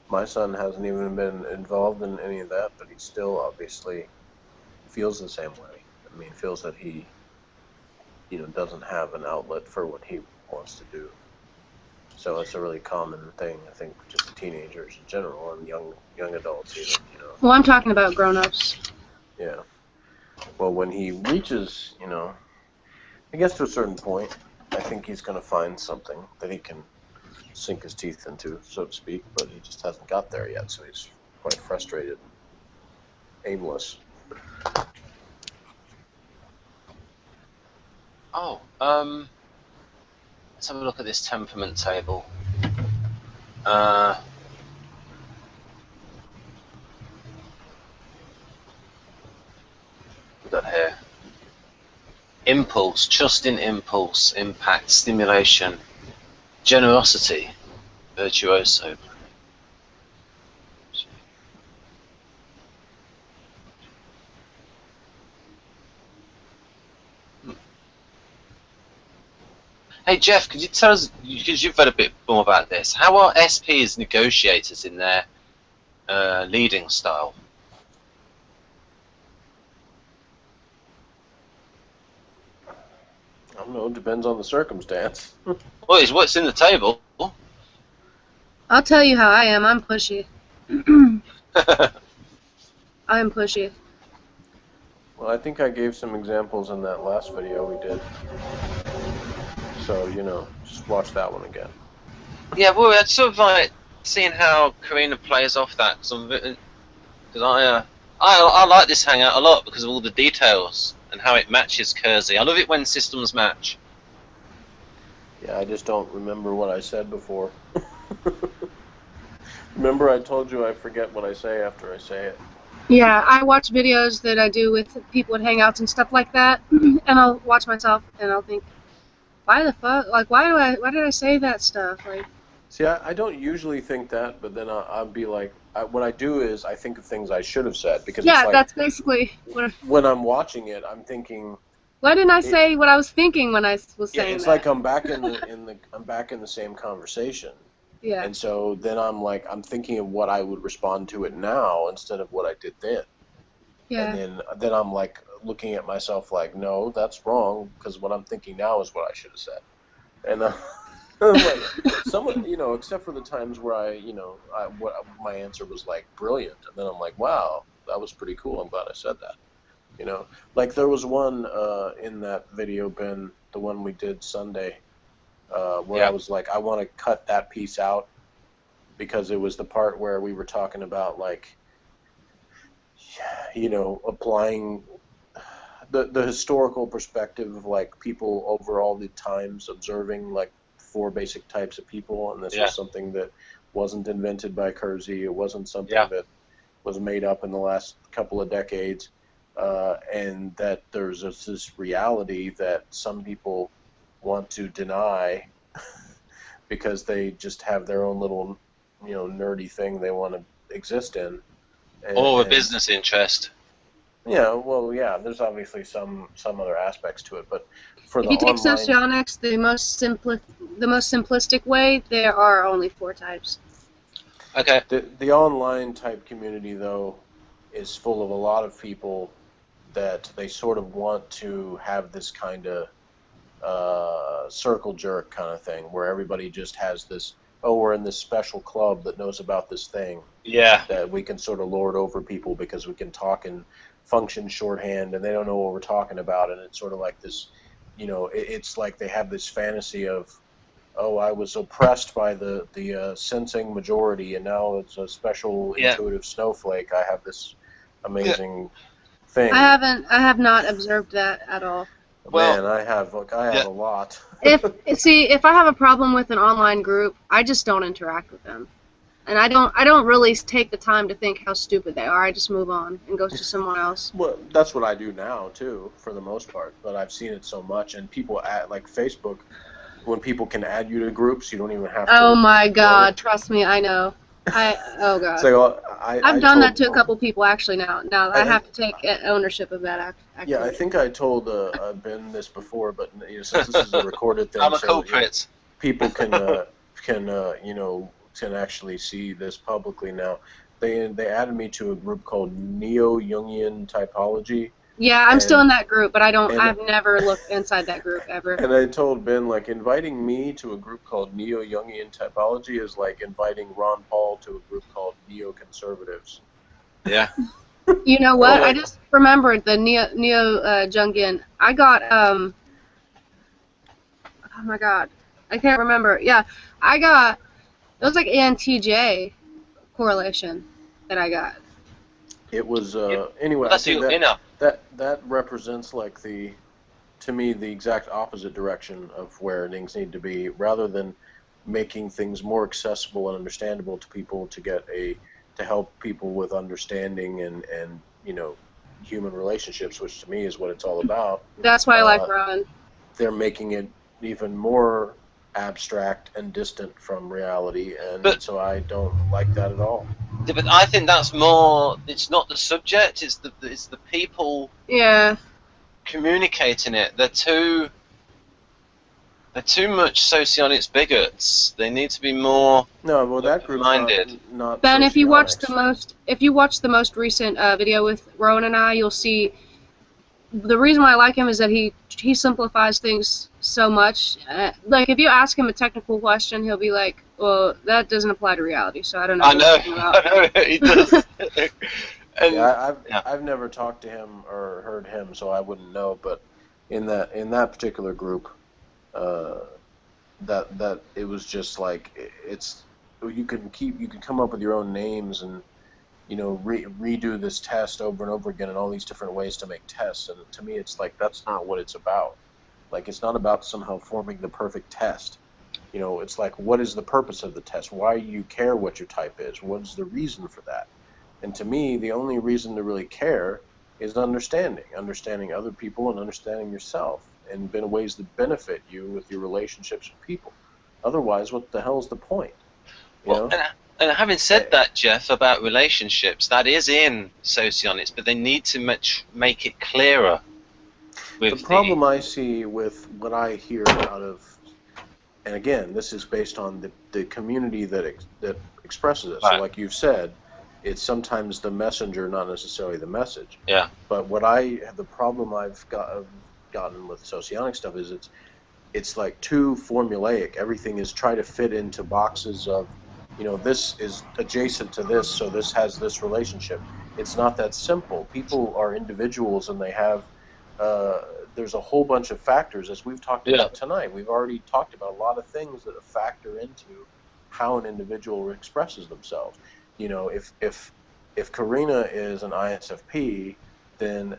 my son hasn't even been involved in any of that, but he still obviously feels the same way. I mean, feels that he, doesn't have an outlet for what he wants to do. So it's a really common thing, I think, just teenagers in general, and young adults even, Well, I'm talking about grown-ups. Yeah. Well, when he reaches, I guess to a certain point, I think he's going to find something that he can sink his teeth into, so to speak, but he just hasn't got there yet, so he's quite frustrated, aimless. Oh, let's have a look at this temperament table. We've got here. Impulse, trust in impulse, impact, stimulation, generosity, virtuoso. Hey Jeff, could you tell us, because you've read a bit more about this, how are SPs negotiators in their leading style? I don't know, depends on the circumstance. Well, it's what's in the table. I'll tell you how I am. I'm pushy. I'm pushy. Well, I think I gave some examples in that last video we did. So, you know, just watch that one again. Yeah, well, it's sort of like seeing how Carrina plays off that, because I like this hangout a lot because of all the details and how it matches Kersey. I love it when systems match. Yeah, I just don't remember what I said before. Remember I told you I forget what I say after I say it. Yeah, I watch videos that I do with people at hangouts and stuff like that, and I'll watch myself and I'll think, why the fuck? Like, why did I say that stuff? Like, See, I don't usually think that, but then I'll be like, what I do is I think of things I should have said, because yeah, it's like that's basically what. when I'm watching it, I'm thinking. Why didn't I say what I was thinking when I was Yeah, saying it's that? like I'm back in the same conversation. Yeah. And so then I'm thinking of what I would respond to it now instead of what I did then. Yeah. And then I'm like looking at myself like, no, that's wrong, because what I'm thinking now is what I should have said. And like someone, you know, except for the times where what my answer was like brilliant, and then I'm like, wow, that was pretty cool. I'm glad I said that. You know, like there was one in that video, Ben, the one we did Sunday, where I was like, I want to cut that piece out because it was the part where we were talking about, like, you know, applying the historical perspective of, like, people over all the times, observing like 4 basic types of people, and this was something that wasn't invented by Kersey. It wasn't something that was made up in the last couple of decades, and that there's this reality that some people want to deny because they just have their own little, you know, nerdy thing they want to exist in. Or a business interest. Yeah, well, yeah, there's obviously some other aspects to it, but for the if you take online, socionics, the most simplistic way, there are only 4 types. Okay. The online type community, though, is full of a lot of people that they sort of want to have this kind of circle jerk kind of thing, where everybody just has this, oh, we're in this special club that knows about this thing. Yeah. That we can sort of lord over people because we can talk in function shorthand, and they don't know what we're talking about, and it's sort of like this, you know, it's like they have this fantasy of, oh, I was oppressed by the sensing majority, and now it's a special intuitive snowflake. I have this amazing thing. I have not observed that at all. Well, man, I have a lot. if I have a problem with an online group, I just don't interact with them. And I don't really take the time to think how stupid they are. I just move on and go to someone else. Well, that's what I do now too, for the most part. But I've seen it so much, and people like Facebook, when people can add you to groups, you don't even have to. Oh my God! Trust me, I know. Oh God. So I've done that to a couple people actually. Now I have to take ownership of that activity. Yeah, I think I told Ben this before, but you know, since this is a recorded thing, I'm a culprit. People can you know, can actually see this publicly now. They added me to a group called Neo-Jungian Typology. Yeah, I'm still in that group, but I've never looked inside that group ever. And I told Ben, like, inviting me to a group called Neo-Jungian Typology is like inviting Ron Paul to a group called Neo-Conservatives. Yeah. You know what? I just remembered the Neo-Jungian. I got, oh my God. I can't remember. Yeah, I got, it was like ANTJ correlation that I got. It was, anyway, that's that represents, like, to me, the exact opposite direction of where things need to be, rather than making things more accessible and understandable to people to help people with understanding and you know, human relationships, which to me is what it's all about. That's why I like Ron. They're making it even more abstract and distant from reality, and so I don't like that at all. But I think that's more. It's not the subject. It's the people. Yeah. Communicating it. They're too much socionics bigots. They need to be more. No, well, that group's minded. Not Ben, if you watch the most recent video with Rowan and I, you'll see. The reason why I like him is that he simplifies things so much. Like, if you ask him a technical question, he'll be like, well, that doesn't apply to reality, so I don't know. I know, he does. And Yeah, yeah, I've never talked to him or heard him, so I wouldn't know. But in that particular group, uh, that it was just like it's you can come up with your own names and redo this test over and over again in all these different ways to make tests. And to me, it's like that's not what it's about. Like it's not about somehow forming the perfect test. It's like, what is the purpose of the test? Why do you care what your type is? What is the reason for that? And to me, the only reason to really care is understanding other people and understanding yourself and in ways that benefit you with your relationships with people. Otherwise, what the hell is the point? You well, know? and having said that, Jeff, about relationships, that is in socionics, but they need to make it clearer The with problem I see with what I hear out of, and again, this is based on the community that expresses it. So, right, like you've said, it's sometimes the messenger, not necessarily the message. yeah, But the problem I've gotten with socionic stuff is it's like too formulaic. Everything is try to fit into boxes of, this is adjacent to this, so this has this relationship. It's not that simple. People are individuals, and they have uh, there's a whole bunch of factors, as we've talked yeah, about tonight. We've already talked about a lot of things that factor into how an individual expresses themselves. If Carrina is an ISFP, then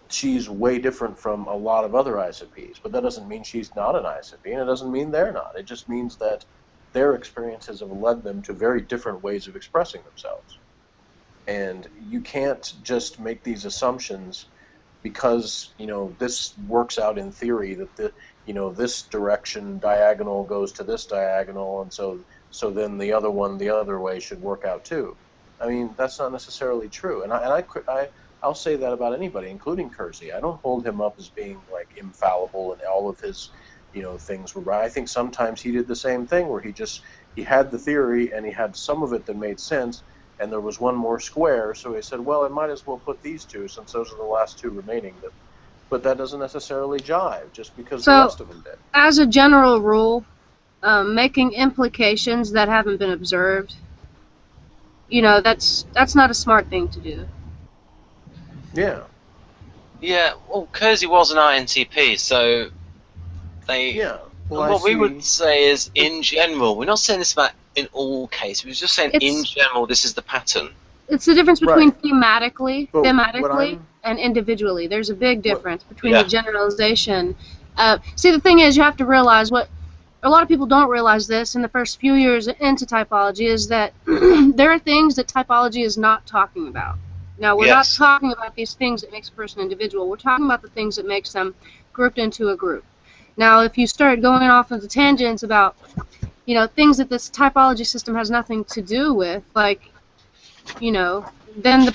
she's way different from a lot of other ISFPs, but that doesn't mean she's not an ISFP, and it doesn't mean they're not. It just means that their experiences have led them to very different ways of expressing themselves. And you can't just make these assumptions because, this works out in theory that this direction diagonal goes to this diagonal, and so then the other one the other way should work out too. I mean, that's not necessarily true. I'll say that about anybody, including Kersey. I don't hold him up as being like infallible and all of his, things were right. I think sometimes he did the same thing where he had the theory and he had some of it that made sense, and there was one more square, so he said, well, I might as well put these two since those are the last two remaining. But that doesn't necessarily jive just because the So, rest of them did. as a general rule, making implications that haven't been observed, that's not a smart thing to do. Yeah. yeah. Well, Kersey was an INTP, so they. Yeah. Well, And I what we would see. say is, in general, we're not saying this about in all cases. We're just saying, in It's general, this is the pattern. it's the difference between Right. But thematically and individually. There's a big what difference between the Yeah, generalization. See, the thing is, you have to realize what a lot of people don't realize this in the first few years into typology is that there are things that typology is not talking about. Now, we're not yes, talking about these things that makes a person individual. We're talking about the things that makes them grouped into a group. Now, if you start going off into tangents about, things that this typology system has nothing to do with, like, then the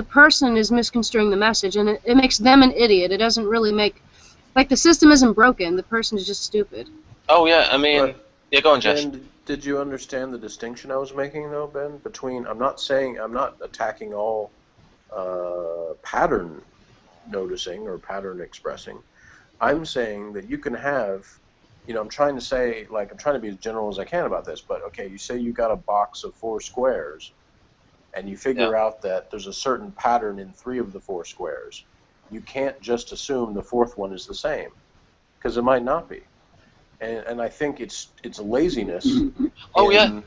person is misconstruing the message, and it makes them an idiot. It doesn't really make, like, the system isn't broken. The person is just stupid. oh yeah. I mean, But yeah. Go on, Jeff. Ben, did you understand the distinction I was making though, Ben? I'm not attacking all pattern noticing or pattern expressing. I'm saying that you can have, I'm trying to say, like, I'm trying to be as general as I can about this, but okay, you say you got a box of 4 squares, and you Yeah. figure out that there's a certain pattern in 3 of the 4 squares. You can't just assume the 4th one is the same, because it might not be. And I think it's laziness Oh yeah. in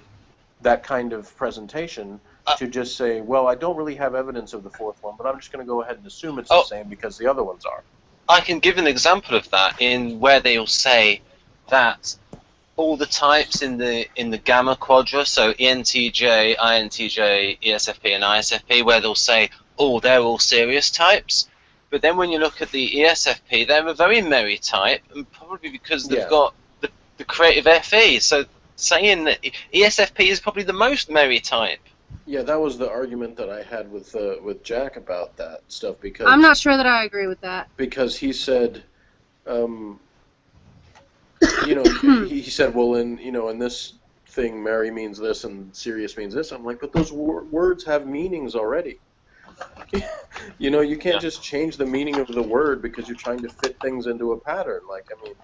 that kind of presentation Uh, to just say, well, I don't really have evidence of the 4th one, but I'm just going to go ahead and assume it's the oh, same because the other ones are. I can give an example of that in where they'll say that all the types in the gamma quadra, so ENTJ, INTJ, ESFP, and ISFP, where they'll say, oh, they're all serious types. But then when you look at the ESFP, they're a very merry type, and probably because they've Yeah. got the creative FE. So saying that ESFP is probably the most merry type. Yeah, that was the argument that I had with Jack about that stuff I'm not sure that I agree with that. because he said, he said, well, in this thing, merry means this and serious means this. I'm like, but those words have meanings already. You can't just change the meaning of the word because you're trying to fit things into a pattern. Like, I mean,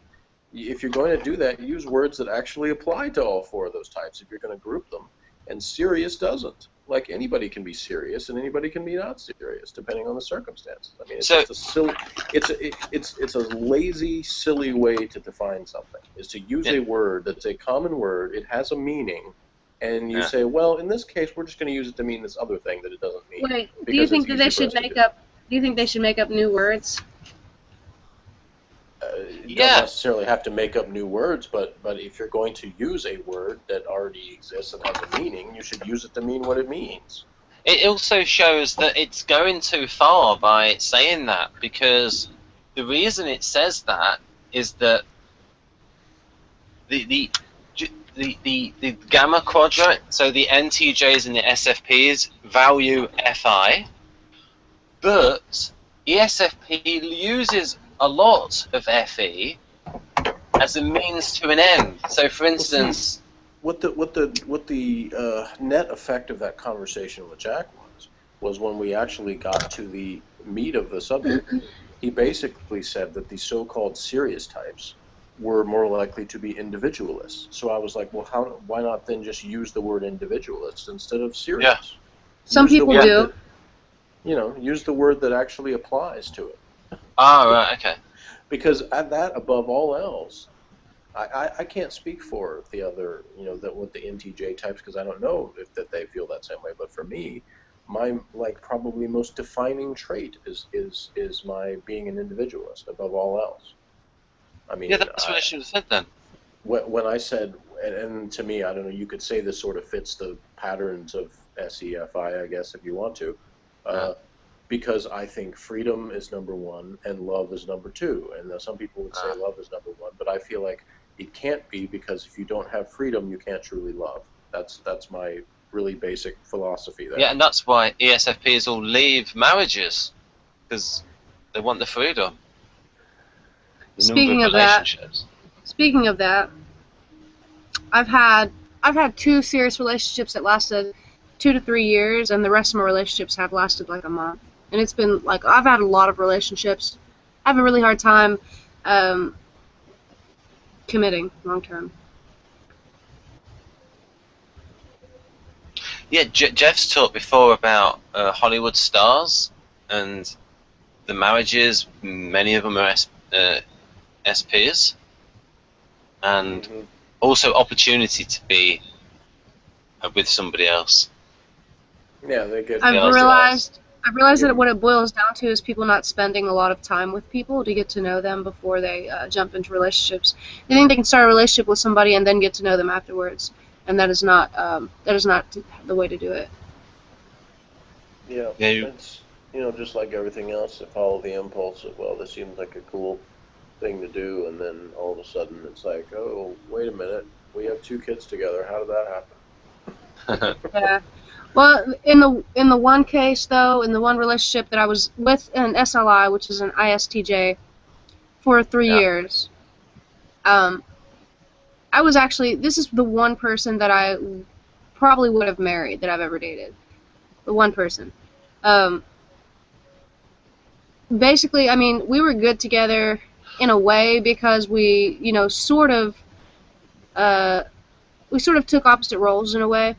if you're going to do that, use words that actually apply to all 4 of those types if you're going to group them. and serious doesn't. Like, anybody can be serious and anybody can be not serious, depending on the circumstances. I mean, it's just a silly, it's a lazy, silly way to define something, is to use a word that's a common word, it has a meaning, and you say, well, in this case, we're just going to use it to mean this other thing that it doesn't mean. Wait, do you think that they should make up? Do you think they should make up new words? You don't necessarily have to make up new words, but if you're going to use a word that already exists and has a meaning, you should use it to mean what it means. It also shows that it's going too far by saying that, because the reason it says that is that the gamma quadrant, so the NTJs and the SFPs value Fi, but ESFP uses a lot of Fe as a means to an end. So, for instance, what the net effect of that conversation with Jack was when we actually got to the meat of the subject. He basically said that the so-called serious types were more likely to be individualists. So I was like, well, why not then just use the word individualist instead of serious? Yeah. Some people do. Use the word that actually applies to it. Oh, right, okay. Because that, above all else, I can't speak for the other, with the NTJ types, because I don't know if that they feel that same way. But for me, my probably most defining trait is my being an individualist above all else. I mean, yeah, that's what I should have said then. When I said, and to me, I don't know, you could say this sort of fits the patterns of SEFI, I guess, if you want to. Because I think freedom is number one and love is number two. And some people would say love is number one, but I feel like it can't be, because if you don't have freedom, you can't truly love. That's my really basic philosophy there. Yeah, and that's why ESFPs all leave marriages, because they want the freedom. Speaking of that, I've had 2 serious relationships that lasted 2 to 3 years, and the rest of my relationships have lasted like a month. And it's been like, I've had a lot of relationships. I have a really hard time committing long term. Yeah, Jeff's talked before about Hollywood stars and the marriages. Many of them are SPs, and also opportunity to be with somebody else. Yeah, they get. I've realized that what it boils down to is people not spending a lot of time with people to get to know them before they jump into relationships. They think they can start a relationship with somebody and then get to know them afterwards, and that is not the way to do it. Yeah, it's just like everything else. They follow the impulse of, well, this seems like a cool thing to do, and then all of a sudden it's like, oh, wait a minute, we have 2 kids together. How did that happen? Yeah. Well, in the one case, though, in the one relationship that I was with an SLI, which is an ISTJ, for 3 years, I was actually, this is the one person that I probably would have married that I've ever dated. The one person. Basically, I mean, we were good together in a way because we, sort of took opposite roles in a way.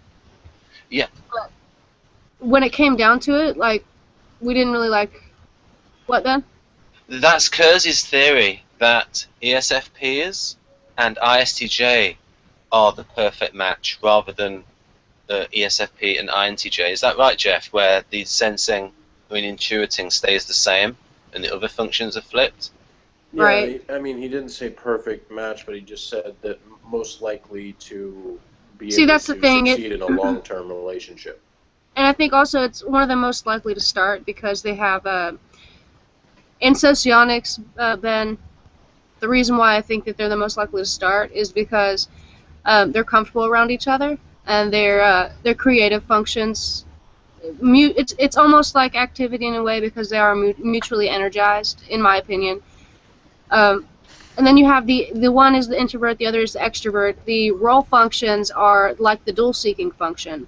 Yeah. But when it came down to it, we didn't really what then? That's Kersey's theory that ESFPs and ISTJ are the perfect match, rather than ESFP and INTJ. Is that right, Jeff? Where the sensing, intuiting stays the same, and the other functions are flipped? Yeah, right. I mean, he didn't say perfect match, but he just said that most likely to be able to succeed in a long-term relationship. And I think also it's one of the most likely to start because they have, in socionics, Ben, the reason why I think that they're the most likely to start is because they're comfortable around each other, and their creative functions, it's almost like activity in a way because they are mutually energized, in my opinion. And then you have the one is the introvert, the other is the extrovert. The role functions are like the dual-seeking function.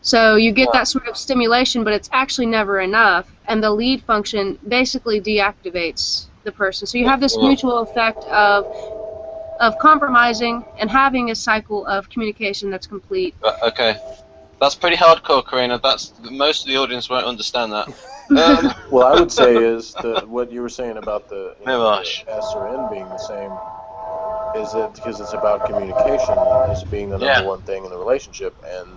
So you get that sort of stimulation, but it's actually never enough, and the lead function basically deactivates the person. So you have this mutual effect of of compromising and having a cycle of communication that's complete. Okay. That's pretty hardcore, Carrina. Most of the audience won't understand that. Well, I would say is what you were saying about the, Mirage. the S or N being the same, is that because it's about communication as being the number one thing in the relationship, and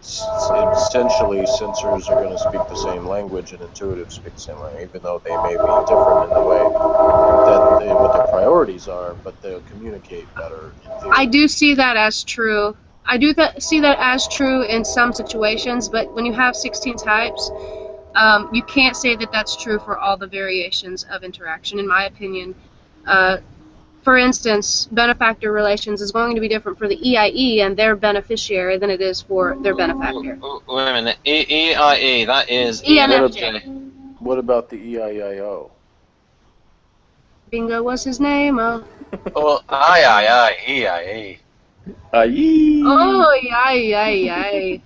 essentially sensors are going to speak the same language and intuitives speak the same language, even though they may be different in the way that what their priorities are, but they'll communicate better in theory. I do see that as true. I do see that as true in some situations, but when you have 16 types, you can't say that that's true for all the variations of interaction, in my opinion. For instance, benefactor relations is going to be different for the EIE and their beneficiary than it is for their benefactor. Wait a minute. EIE, that is ENFJ. What about the EIO? Bingo was his name. Oh, EIE. Aye. Oh, yay.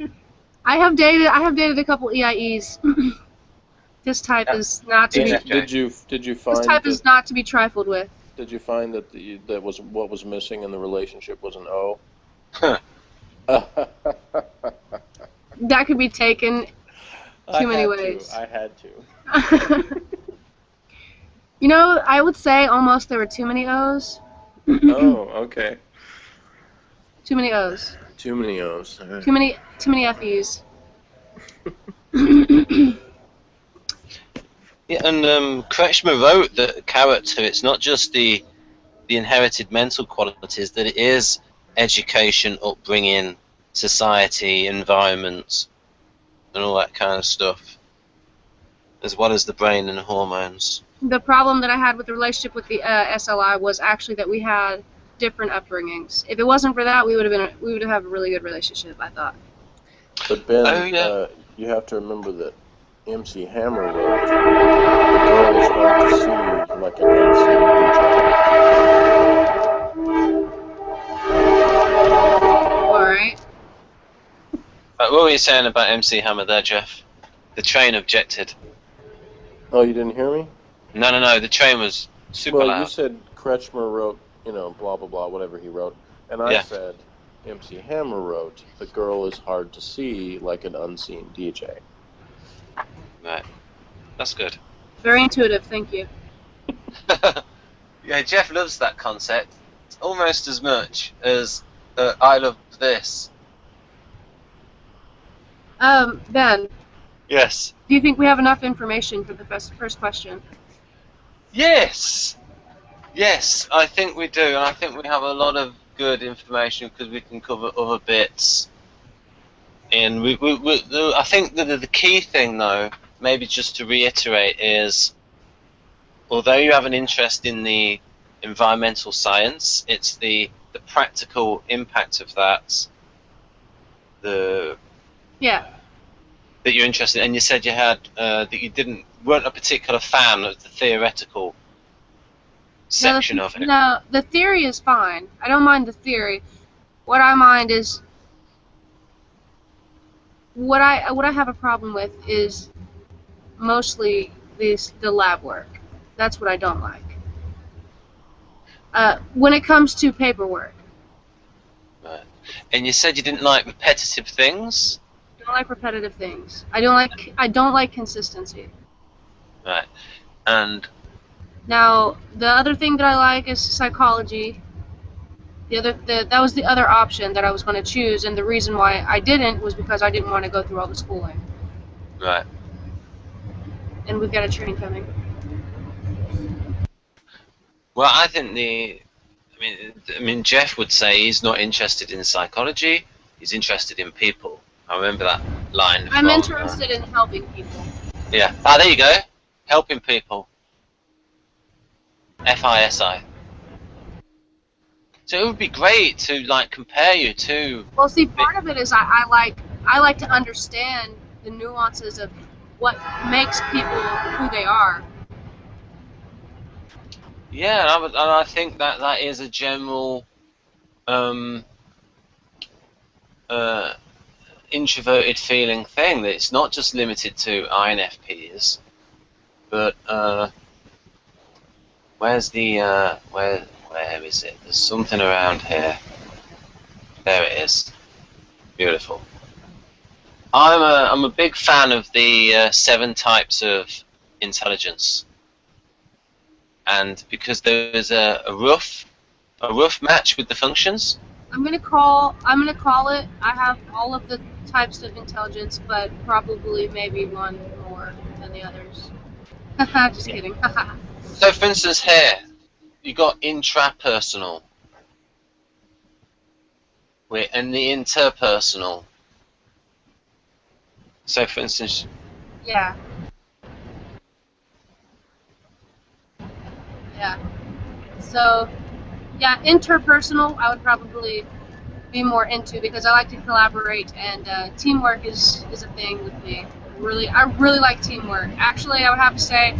I have dated a couple EIEs. This type is not to be. Did you find This type is not to be trifled with. Did you find that that was what was missing in the relationship was an O? That could be taken too many ways. I had to. You know, I would say almost there were too many O's. Oh, okay. Too many O's. Too many O's. Right. Too many FEs. Yeah, and Kretschmer wrote that character, it's not just the inherited mental qualities, that it is education, upbringing, society, environment, and all that kind of stuff, as well as the brain and hormones. The problem that I had with the relationship with the SLI was actually that we had different upbringings. If it wasn't for that, we would have a really good relationship, I thought. But Ben, you have to remember that MC Hammer wrote, "The girl is hard to see like an unseen Alright. What were you saying about MC Hammer there, Jeff? The train objected. Oh, you didn't hear me? No, the train was super loud. loud. You said Kretschmer wrote, blah, blah, blah, whatever he wrote. And I said, MC Hammer wrote, "The girl is hard to see like an unseen DJ." Right. That's good. Very intuitive, thank you. Yeah, Jeff loves that concept almost as much as I love this. Ben. Yes. Do you think we have enough information for the first question? Yes, I think we do, and I think we have a lot of good information because we can cover other bits. And I think the key thing, though, maybe just to reiterate, is although you have an interest in the environmental science, it's the practical impact of that. That you're interested in. And you said you had that you weren't a particular fan of the theoretical section of it. No, the theory is fine. I don't mind the theory. What I mind is what I have a problem with is mostly the lab work. That's what I don't like. When it comes to paperwork. Right. And you said you didn't like repetitive things? I don't like repetitive things. I don't like consistency. Right. And now the other thing that I like is psychology. That was the other option that I was going to choose, and the reason why I didn't was because I didn't want to go through all the schooling. Right. And we've got a train coming. Well, I think I mean, Jeff would say he's not interested in psychology. He's interested in people. I remember that line. I'm interested in helping people. Yeah. Ah, there you go. Helping people. FISI. So it would be great to compare you to. Well, see, part of it is I like to understand the nuances of what makes people who they are. Yeah, and I think that is a general introverted feeling thing, that it's not just limited to INFPs, but where's the Where is it? There's something around here. There it is. Beautiful. I'm a big fan of the 7 types of intelligence, and because there is a rough match with the functions. I'm gonna call it. I have all of the types of intelligence, but probably maybe one more than the others. Just kidding. So, for instance, here you got intrapersonal, and the interpersonal. So, for instance, Yeah. Yeah. So, yeah, interpersonal, I would probably be more into because I like to collaborate, and teamwork is a thing with me. I really like teamwork. Actually, I would have to say,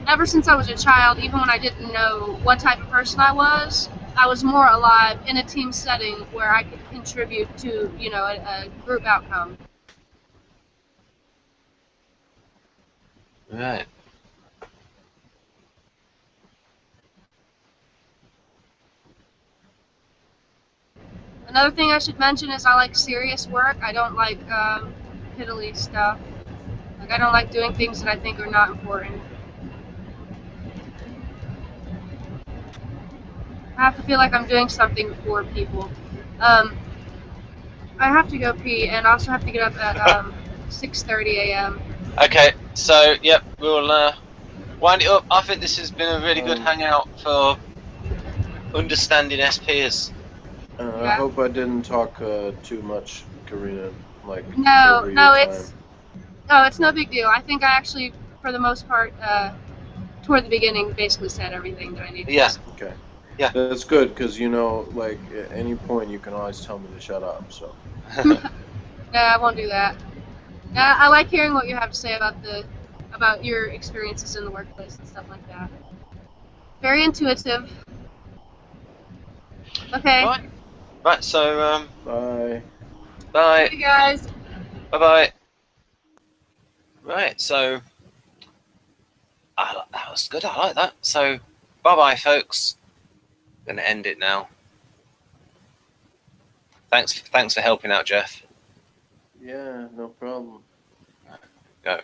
ever since I was a child, even when I didn't know what type of person I was more alive in a team setting where I could contribute to, a group outcome. right. Another thing I should mention is I like serious work. I don't like piddly stuff. Like, I don't like doing things that I think are not important. I have to feel like I'm doing something for people. Um, I have to go pee, and I also have to get up at 6:30 a.m. Okay. So, yep, we'll wind it up. I think this has been a really good hangout for understanding SPs. I Yeah. hope I didn't talk too much, Carrina, like No, over your no, time. it's no big deal. I think I actually, for the most part, toward the beginning, basically said everything that I needed to Yeah. say. Okay. Yeah. That's good because like at any point you can always tell me to shut up. So. Yeah, I won't do that. Yeah, I like hearing what you have to say about your experiences in the workplace and stuff like that. Very intuitive. Okay. Right. Right. So, Bye. bye. Hey guys. Bye. Bye. Right. So, that was good. I like that. So, bye. Bye, folks. I'm gonna end it now. Thanks for helping out, Jeff. Yeah, no problem. Go.